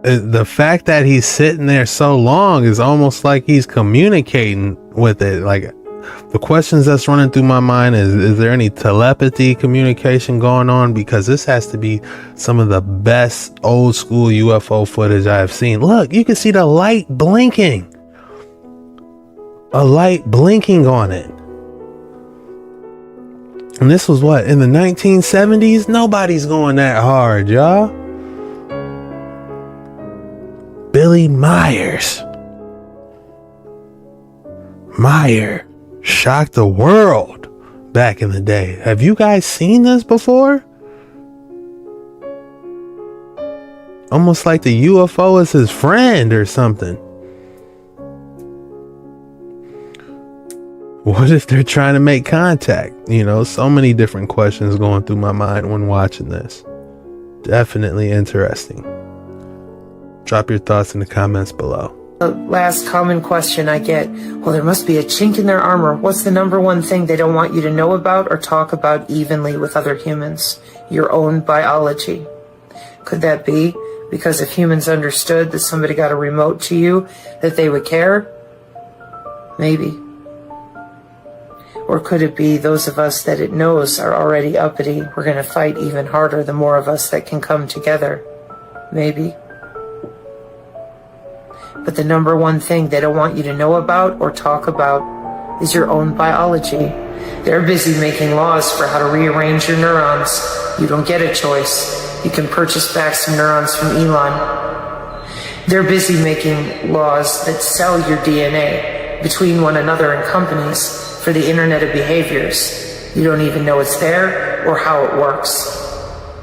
The fact that he's sitting there so long is almost like he's communicating with it. Like, the questions that's running through my mind is there any telepathy communication going on? Because this has to be some of the best old school UFO footage I have seen. Look, you can see the light blinking. A light blinking on it. And this was what, in the 1970s? Nobody's going that hard, y'all. Billy Myers. Meier shocked the world back in the day. Have you guys seen this before? Almost like the UFO is his friend or something. What if they're trying to make contact? You know, so many different questions going through my mind when watching this. Definitely interesting. Drop your thoughts in the comments below. The last common question I get, well, there must be a chink in their armor. What's the number one thing they don't want you to know about or talk about evenly with other humans? Your own biology. Could that be because if humans understood that somebody got a remote to you, that they would care? Maybe. Or could it be those of us that it knows are already uppity? We're going to fight even harder the more of us that can come together. Maybe. But the number one thing they don't want you to know about or talk about is your own biology. They're busy making laws for how to rearrange your neurons. You don't get a choice. You can purchase back some neurons from Elon. They're busy making laws that sell your DNA between one another and companies for the Internet of Behaviors. You don't even know it's there or how it works.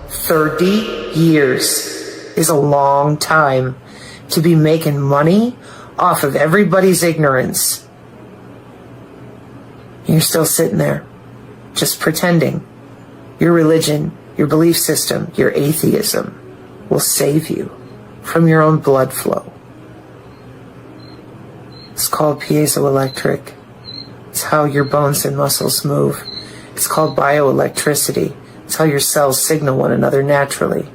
30 years is a long time to be making money off of everybody's ignorance. You're still sitting there, just pretending. Your religion, your belief system, your atheism will save you from your own blood flow. It's called piezoelectric. It's how your bones and muscles move. It's called bioelectricity. It's how your cells signal one another naturally.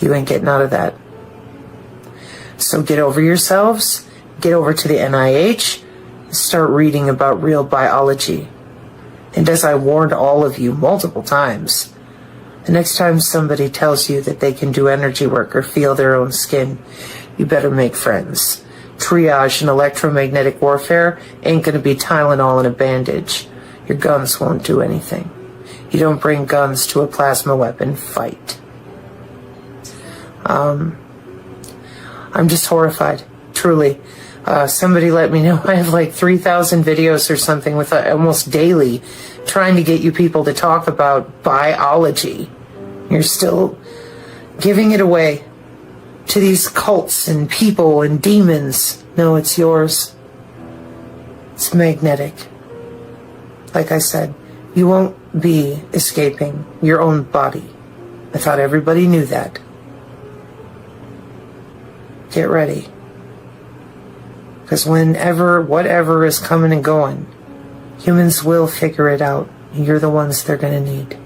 You ain't getting out of that. So get over yourselves, get over to the NIH, and start reading about real biology. And as I warned all of you multiple times, the next time somebody tells you that they can do energy work or feel their own skin, you better make friends. Triage and electromagnetic warfare ain't going to be Tylenol and a bandage. Your guns won't do anything. You don't bring guns to a plasma weapon fight. I'm just horrified, truly. Somebody let me know I have like 3,000 videos or something with almost daily trying to get you people to talk about biology. You're still giving it away to these cults and people and demons. No, it's yours. It's magnetic. Like I said, you won't be escaping your own body. I thought everybody knew that. Get ready. Because whenever, whatever is coming and going, humans will figure it out. You're the ones they're going to need.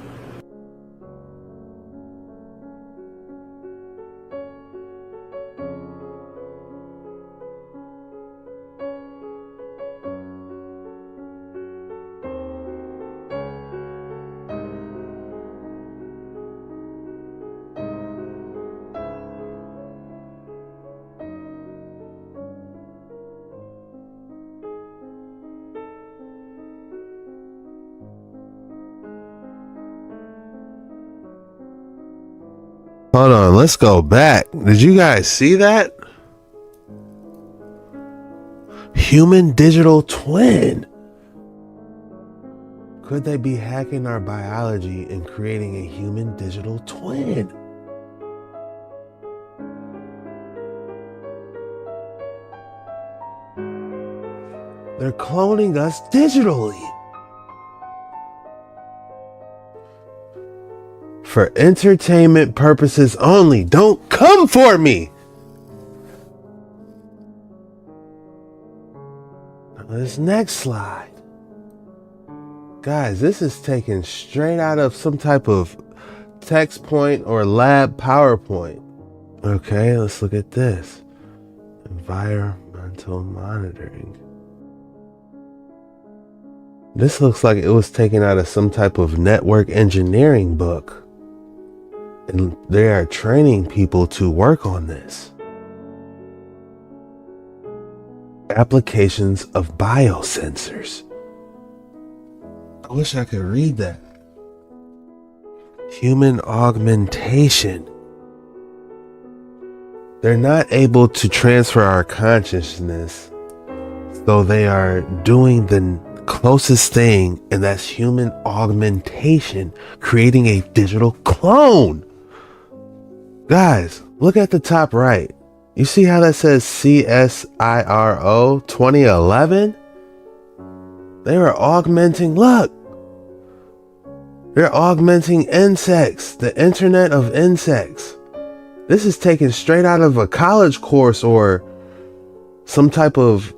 Hold on, let's go back. Did you guys see that? Human digital twin. Could they be hacking our biology and creating a human digital twin? They're cloning us digitally. For entertainment purposes only. Don't come for me. Now this next slide. Guys, this is taken straight out of some type of text point or lab PowerPoint. Okay, let's look at this. Environmental monitoring. This looks like it was taken out of some type of network engineering book. And they are training people to work on this. Applications of biosensors. I wish I could read that. Human augmentation. They're not able to transfer our consciousness So they are doing the closest thing, and that's human augmentation, creating a digital clone. Guys, look at the top right. You see how that says CSIRO 2011? They were augmenting, look. They're augmenting insects, the internet of insects. This is taken straight out of a college course or some type of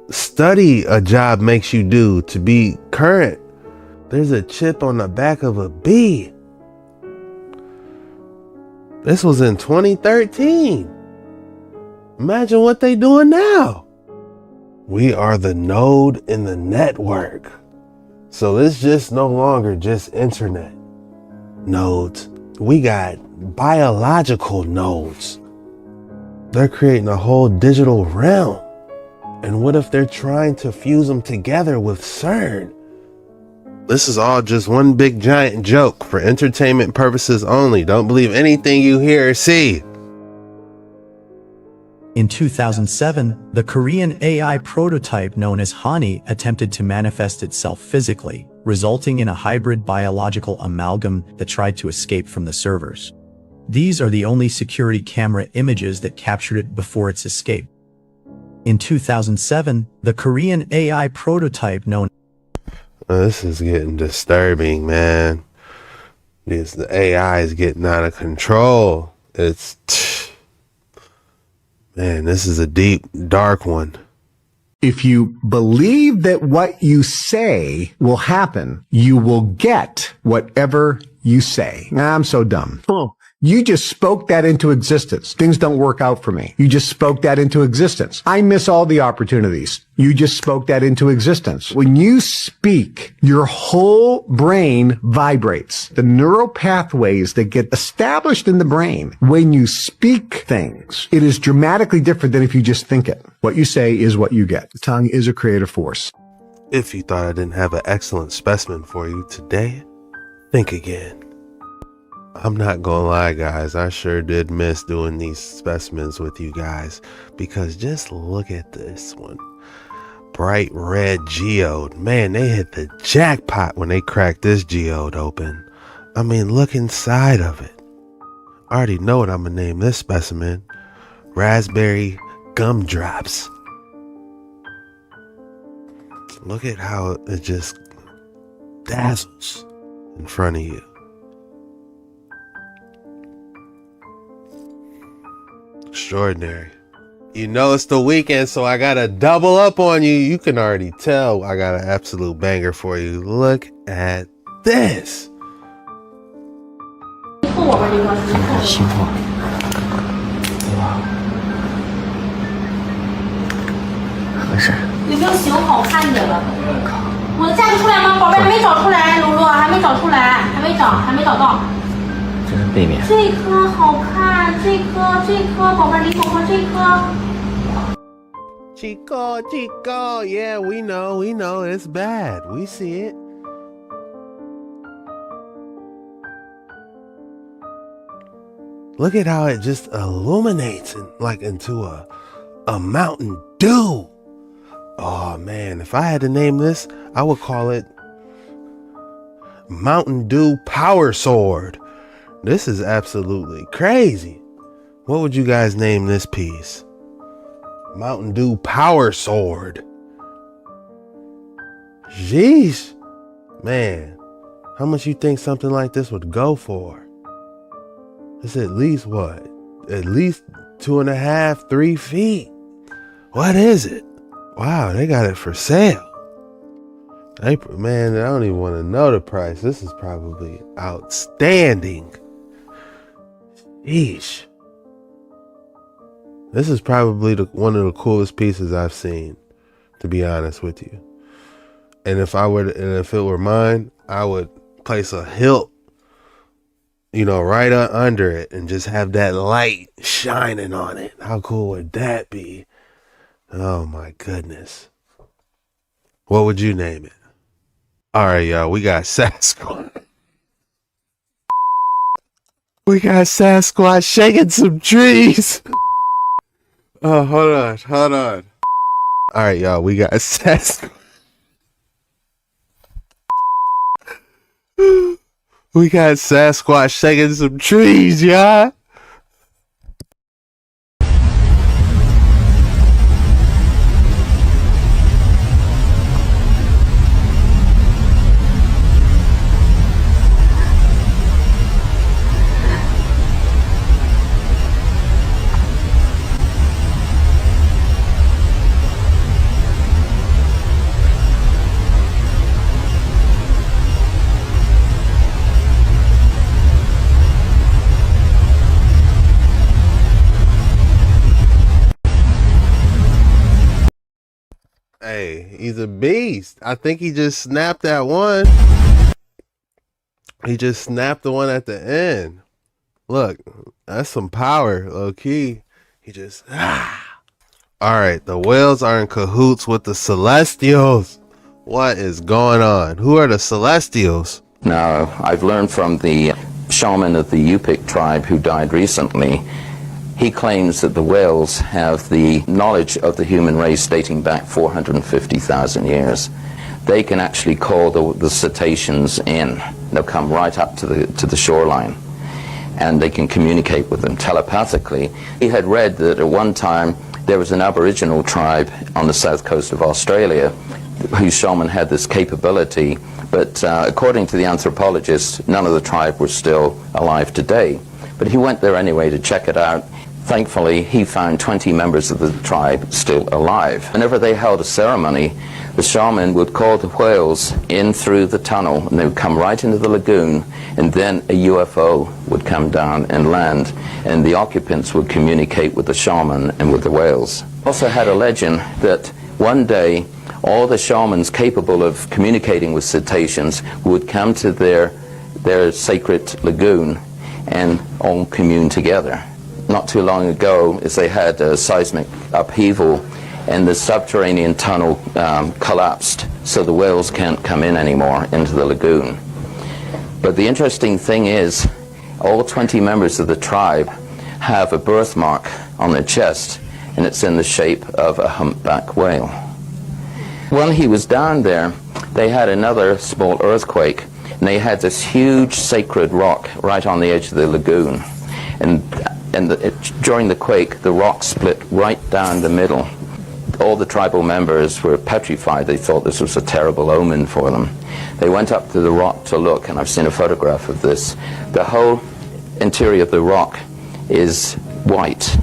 study a job makes you do to be current. There's a chip on the back of a bee. This was in 2013. Imagine what they doing now. We are the node in the network. So it's just no longer just internet nodes. We got biological nodes. They're creating a whole digital realm. And what if they're trying to fuse them together with CERN? This is all just one big giant joke for entertainment purposes only. Don't believe anything you hear or see. In 2007, the Korean AI prototype known as Hani attempted to manifest itself physically, resulting in a hybrid biological amalgam that tried to escape from the servers. These are the only security camera images that captured it before its escape. In 2007, the Korean AI prototype known This is getting disturbing, man. The AI is getting out of control. Man, this is a deep, dark one. If you believe that what you say will happen, you will get whatever you say. I'm so dumb. You just spoke that into existence. Things don't work out for me. You just spoke that into existence. I miss all the opportunities. You just spoke that into existence. When you speak, your whole brain vibrates. The neural pathways that get established in the brain when you speak things, it is dramatically different than if you just think it. What you say is what you get. The tongue is a creative force. If you thought I didn't have an excellent specimen for you today, think again. I'm not gonna lie, guys, I sure did miss doing these specimens with you guys, because just look at this one. Bright red geode. Man, they hit the jackpot when they cracked this geode open. I mean, look inside of it. I already know what I'm gonna name this specimen. Raspberry gumdrops. Look at how it just dazzles in front of you. Extraordinary. You know it's the weekend, so I gotta double up on you. You can already tell I got an absolute banger for you. Look at this. 没事。有没有型好看的了？我的价格出来吗？宝贝还没找出来，露露还没找出来，还没找到。这是背面。这颗好看，这颗，宝贝李宝宝这颗。Chico, yeah, we know, it's bad. We see it. Look at how it just illuminates into a Mountain Dew. Oh man, if I had to name this, I would call it Mountain Dew Power Sword. This is absolutely crazy. What would you guys name this piece? Mountain Dew Power Sword. Jeez. Man, how much you think something like this would go for? It's at least what? At least 2.5, 3 feet. What is it? Wow, they got it for sale. Man, I don't even want to know the price. This is probably outstanding. Yeesh. This is probably one of the coolest pieces I've seen, to be honest with you. And if it were mine, I would place a hilt, right under it and just have that light shining on it. How cool would that be? Oh my goodness. What would you name it? All right, y'all, we got Sasquatch. We got Sasquatch shaking some trees. Oh, hold on. All right, y'all. We got Sasquatch. We got Sasquatch shaking some trees, y'all. Hey, he's a beast. I think he just snapped that one. He just snapped the one at the end. Look, that's some power, low key. He just Alright, the whales are in cahoots with the Celestials. What is going on? Who are the Celestials? Now, I've learned from the shaman of the Yupik tribe who died recently. He claims that the whales have the knowledge of the human race dating back 450,000 years. They can actually call the cetaceans in. They'll come right up to the shoreline, and they can communicate with them telepathically. He had read that at one time there was an Aboriginal tribe on the south coast of Australia whose shaman had this capability, but according to the anthropologist, none of the tribe were still alive today. But he went there anyway to check it out. Thankfully, he found 20 members of the tribe still alive. Whenever they held a ceremony, the shaman would call the whales in through the tunnel, and they would come right into the lagoon, and then a UFO would come down and land, and the occupants would communicate with the shaman and with the whales. Also had a legend that one day, all the shamans capable of communicating with cetaceans would come to their sacred lagoon and all commune together. Not too long ago, as they had a seismic upheaval, and the subterranean tunnel collapsed, so the whales can't come in anymore into the lagoon. But the interesting thing is, all 20 members of the tribe have a birthmark on their chest, and it's in the shape of a humpback whale. When he was down there, they had another small earthquake, and they had this huge sacred rock right on the edge of the lagoon. And during the quake, the rock split right down the middle. All the tribal members were petrified. They thought this was a terrible omen for them. They went up to the rock to look, and I've seen a photograph of this. The whole interior of the rock is white,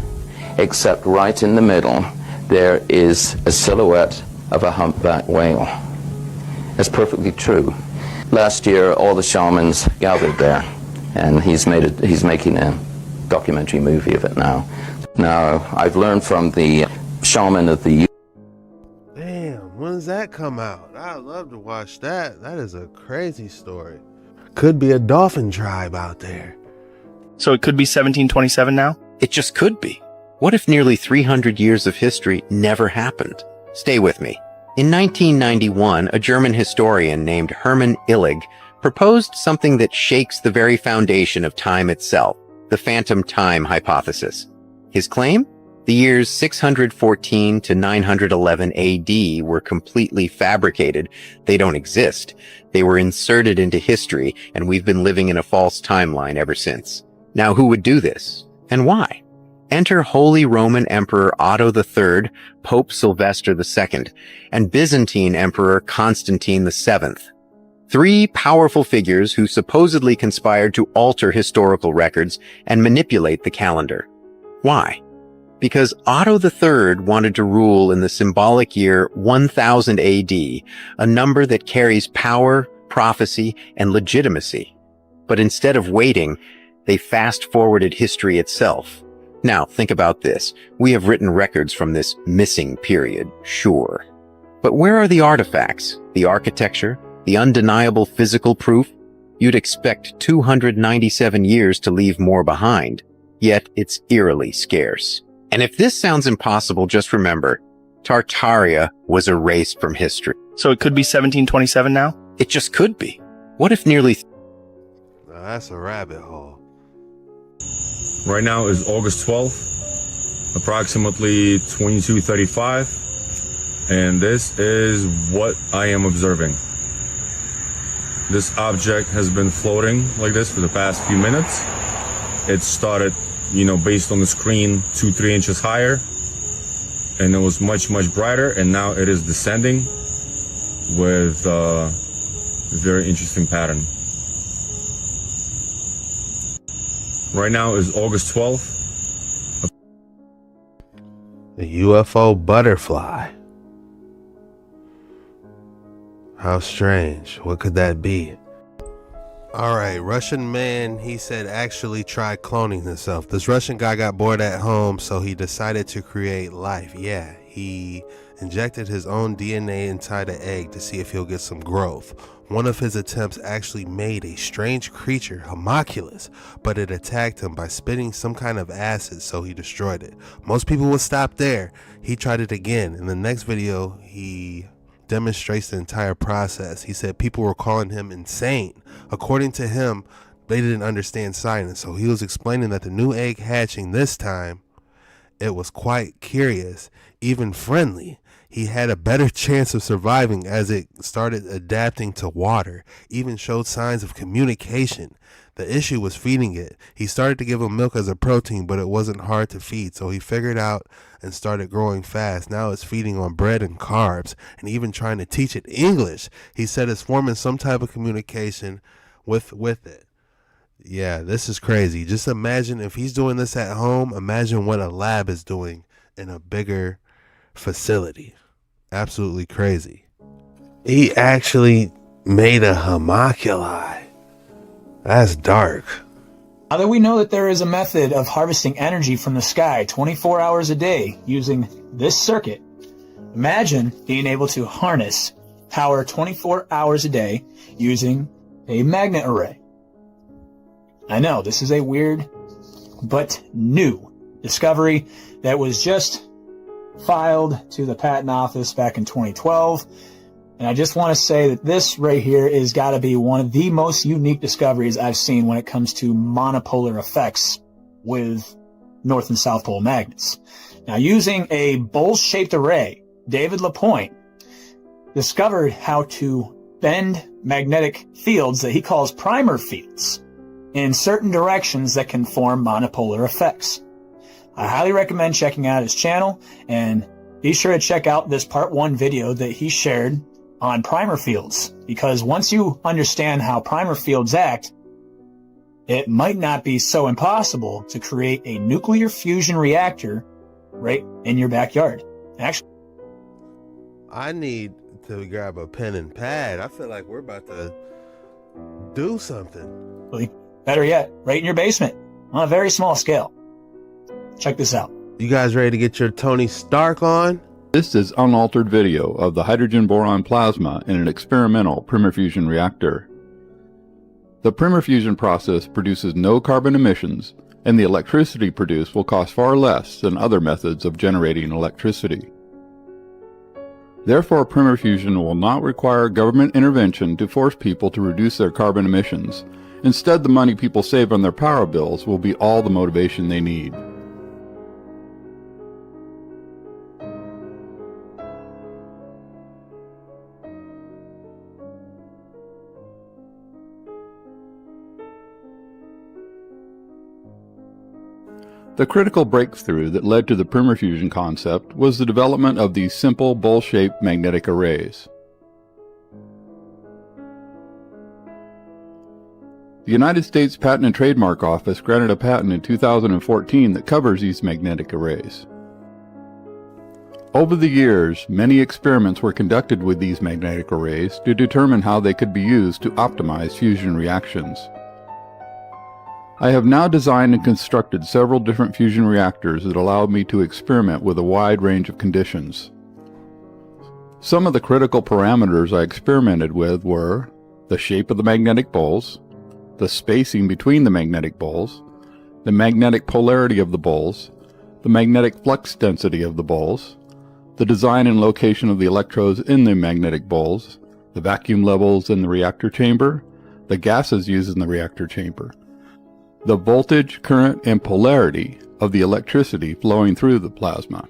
except right in the middle there is a silhouette of a humpback whale. It's perfectly true. Last year, all the shamans gathered there, and he's making a documentary movie of it now. Now, I've learned from the shaman of the... Damn, when does that come out? I'd love to watch that. That is a crazy story. Could be a dolphin tribe out there. So it could be 1727 now? It just could be. What if nearly 300 years of history never happened? Stay with me. In 1991, a German historian named Hermann Illig proposed something that shakes the very foundation of time itself, the phantom time hypothesis. His claim? The years 614 to 911 AD were completely fabricated. They don't exist. They were inserted into history, and we've been living in a false timeline ever since. Now, who would do this? And why? Enter Holy Roman Emperor Otto III, Pope Sylvester II, and Byzantine Emperor Constantine VII. Three powerful figures who supposedly conspired to alter historical records and manipulate the calendar. Why? Because Otto III wanted to rule in the symbolic year 1000 AD, a number that carries power, prophecy, and legitimacy. But instead of waiting, they fast-forwarded history itself. Now, think about this. We have written records from this missing period, sure. But where are the artifacts, the architecture, the undeniable physical proof? You'd expect 297 years to leave more behind, yet it's eerily scarce. And if this sounds impossible, just remember, Tartaria was erased from history. So it could be 1727 now? It just could be. What if nearly... Now that's a rabbit hole. Right now is August 12th, approximately 22:35, and this is what I am observing. This object has been floating like this for the past few minutes. It started, based on the screen, 2-3 inches higher, and it was much brighter, and now it is descending with a very interesting pattern. Right now is August 12th. The UFO butterfly. How strange. What could that be? Alright, Russian man, he said actually tried cloning himself. This Russian guy got bored at home, so he decided to create life. Yeah, he injected his own DNA inside an egg to see if he'll get some growth. One of his attempts actually made a strange creature, homunculus, but it attacked him by spitting some kind of acid, so he destroyed it. Most people would stop there. He tried it again. In the next video, he demonstrates the entire process. He said people were calling him insane. According to him, they didn't understand science, so he was explaining that the new egg hatching this time, it was quite curious, even friendly. He had a better chance of surviving as it started adapting to water, even showed signs of communication. The issue was feeding it. He started to give him milk as a protein, but it wasn't hard to feed, so he figured out and started growing fast. Now it's feeding on bread and carbs, and even trying to teach it English. He said it's forming some type of communication with it. Yeah, this is crazy. Just imagine if he's doing this at home, imagine what a lab is doing in a bigger facility. Absolutely crazy. He actually made a homunculi. That's dark. Now that we know that there is a method of harvesting energy from the sky 24 hours a day using this circuit, imagine being able to harness power 24 hours a day using a magnet array. I know this is a weird but new discovery that was just filed to the patent office back in 2012. And I just want to say that this right here is got to be one of the most unique discoveries I've seen when it comes to monopolar effects with North and South Pole magnets. Now, using a bowl-shaped array, David LaPointe discovered how to bend magnetic fields that he calls primer fields in certain directions that can form monopolar effects. I highly recommend checking out his channel, and be sure to check out this part 1 video that he shared on primer fields, because once you understand how primer fields act, it might not be so impossible to create a nuclear fusion reactor right in your backyard. Actually, I need to grab a pen and pad. I feel like we're about to do something. Better yet, right in your basement on a very small scale. Check this out. You guys ready to get your Tony Stark on? This is unaltered video of the hydrogen-boron plasma in an experimental primer fusion reactor. The primer fusion process produces no carbon emissions, and the electricity produced will cost far less than other methods of generating electricity. Therefore, primer fusion will not require government intervention to force people to reduce their carbon emissions. Instead, the money people save on their power bills will be all the motivation they need. The critical breakthrough that led to the primer fusion concept was the development of these simple bowl-shaped magnetic arrays. The United States Patent and Trademark Office granted a patent in 2014 that covers these magnetic arrays. Over the years, many experiments were conducted with these magnetic arrays to determine how they could be used to optimize fusion reactions. I have now designed and constructed several different fusion reactors that allow me to experiment with a wide range of conditions. Some of the critical parameters I experimented with were the shape of the magnetic poles, the spacing between the magnetic poles, the magnetic polarity of the poles, the magnetic flux density of the poles, the design and location of the electrodes in the magnetic poles, the vacuum levels in the reactor chamber, the gases used in the reactor chamber, the voltage, current, and polarity of the electricity flowing through the plasma.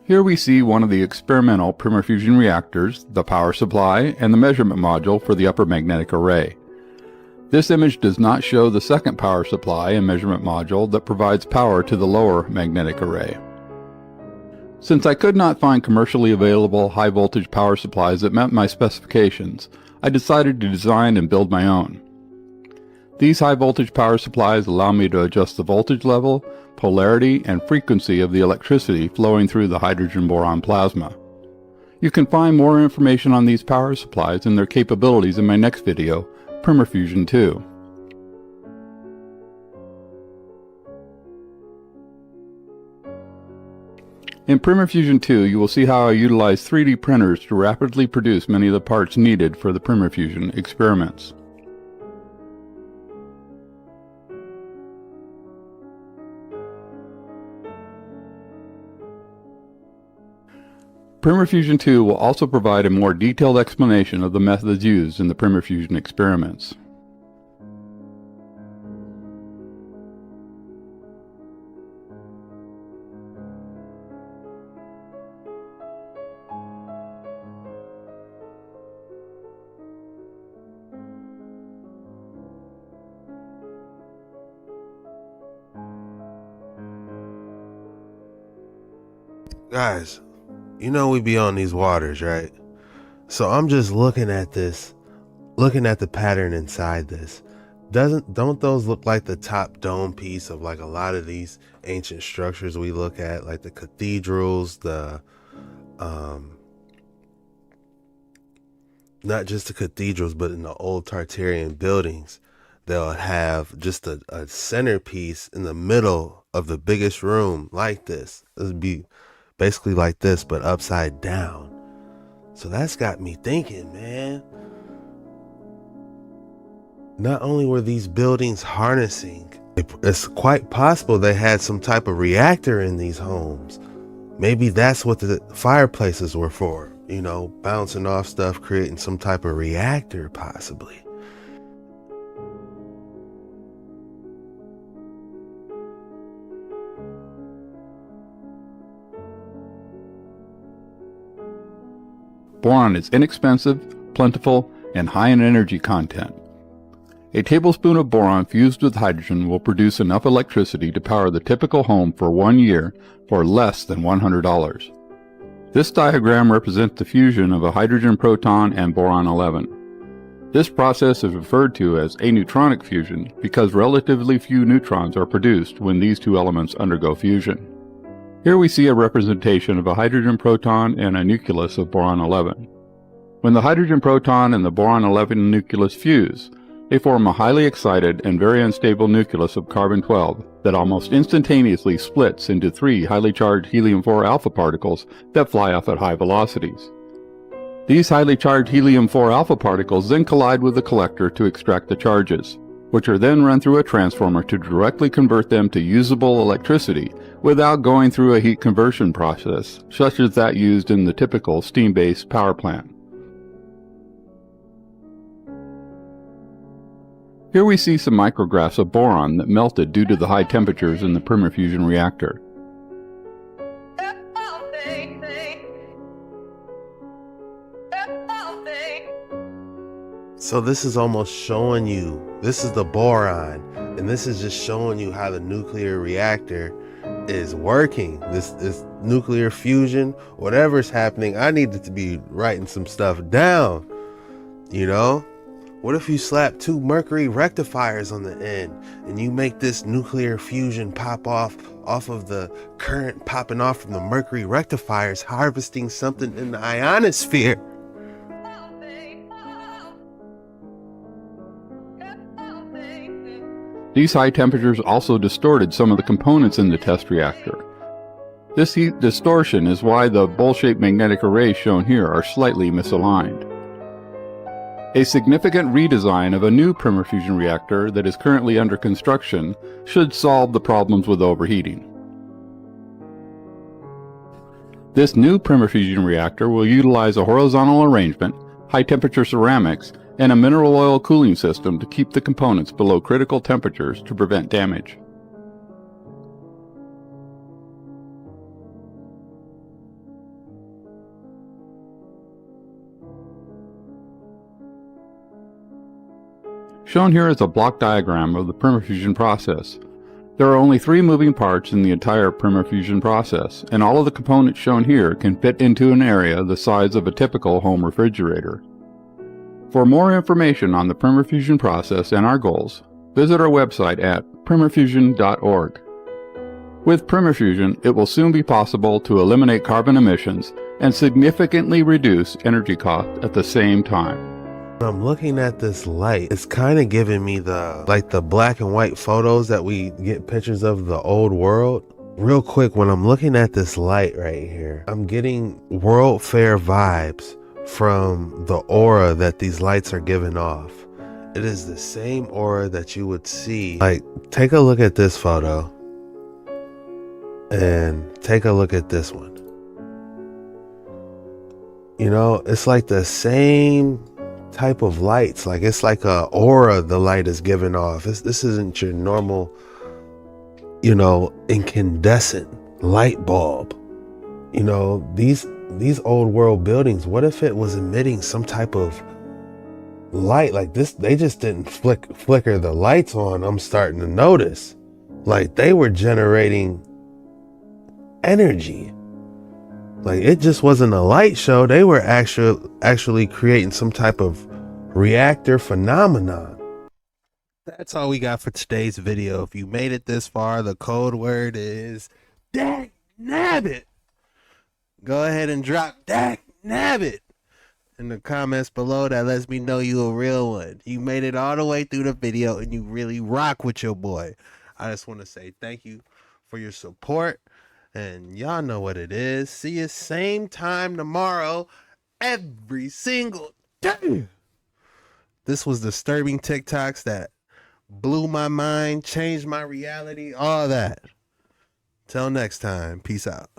Here we see one of the experimental fusion reactors, the power supply, and the measurement module for the upper magnetic array. This image does not show the second power supply and measurement module that provides power to the lower magnetic array. Since I could not find commercially available high voltage power supplies that met my specifications, I decided to design and build my own. These high voltage power supplies allow me to adjust the voltage level, polarity, and frequency of the electricity flowing through the hydrogen-boron plasma. You can find more information on these power supplies and their capabilities in my next video, Fusion 2. In Fusion 2, you will see how I utilize 3D printers to rapidly produce many of the parts needed for the Fusion experiments. Fusion 2 will also provide a more detailed explanation of the methods used in the Fusion experiments. Guys, you know we be on these waters, right? So I'm just looking at this, looking at the pattern inside this. Don't those look like the top dome piece of like a lot of these ancient structures we look at, like the cathedrals, the not just the cathedrals, but in the old Tartarian buildings, they'll have just a centerpiece in the middle of the biggest room like this. It would be basically like this, but upside down. So that's got me thinking, man. Not only were these buildings harnessing, it's quite possible they had some type of reactor in these homes. Maybe that's what the fireplaces were for, you know, bouncing off stuff, creating some type of reactor, possibly. Boron is inexpensive, plentiful, and high in energy content. A tablespoon of boron fused with hydrogen will produce enough electricity to power the typical home for 1 year for less than $100. This diagram represents the fusion of a hydrogen proton and boron-11. This process is referred to as aneutronic fusion because relatively few neutrons are produced when these two elements undergo fusion. Here we see a representation of a hydrogen proton and a nucleus of boron-11. When the hydrogen proton and the boron-11 nucleus fuse, they form a highly excited and very unstable nucleus of carbon-12 that almost instantaneously splits into 3 highly charged helium-4 alpha particles that fly off at high velocities. These highly charged helium-4 alpha particles then collide with the collector to extract the charges, which are then run through a transformer to directly convert them to usable electricity without going through a heat conversion process, such as that used in the typical steam-based power plant. Here we see some micrographs of boron that melted due to the high temperatures in the fusion reactor. So this is almost showing you, this is the boron, and this is just showing you how the nuclear reactor is working. This nuclear fusion, whatever's happening, I needed to be writing some stuff down, you know? What if you slap 2 mercury rectifiers on the end and you make this nuclear fusion pop off of the current popping off from the mercury rectifiers, harvesting something in the ionosphere? These high temperatures also distorted some of the components in the test reactor. This heat distortion is why the bowl-shaped magnetic arrays shown here are slightly misaligned. A significant redesign of a new fusion reactor that is currently under construction should solve the problems with overheating. This new permafusion reactor will utilize a horizontal arrangement, high-temperature ceramics, and a mineral oil cooling system to keep the components below critical temperatures to prevent damage. Shown here is a block diagram of the permafusion process. There are only 3 moving parts in the entire permafusion process, and all of the components shown here can fit into an area the size of a typical home refrigerator. For more information on the permafusion process and our goals, visit our website at permafusion.org. With permafusion, it will soon be possible to eliminate carbon emissions and significantly reduce energy costs at the same time. I'm looking at this light. It's kind of giving me the black and white photos that we get pictures of the old world. Real quick, when I'm looking at this light right here, I'm getting World Fair vibes from the aura that these lights are giving off. It is the same aura that you would see. Like, take a look at this photo and take a look at this one. You know, it's like the same type of lights. Like, it's like a aura the light is giving off. This isn't your normal, you know, incandescent light bulb. You know, these old world buildings, what if it was emitting some type of light like this? They just didn't flicker the lights on. I'm starting to notice like they were generating energy. Like, it just wasn't a light show. They were actually creating some type of reactor phenomenon. That's all we got for today's video. If you made it this far, the code word is dagnabbit. Go ahead and drop dagnabbit in the comments below. That lets me know you a real one. You made it all the way through the video and you really rock with your boy. I just want to say thank you for your support. And y'all know what it is. See you same time tomorrow, every single day. This was disturbing TikToks that blew my mind, changed my reality, all that. Till next time, peace out.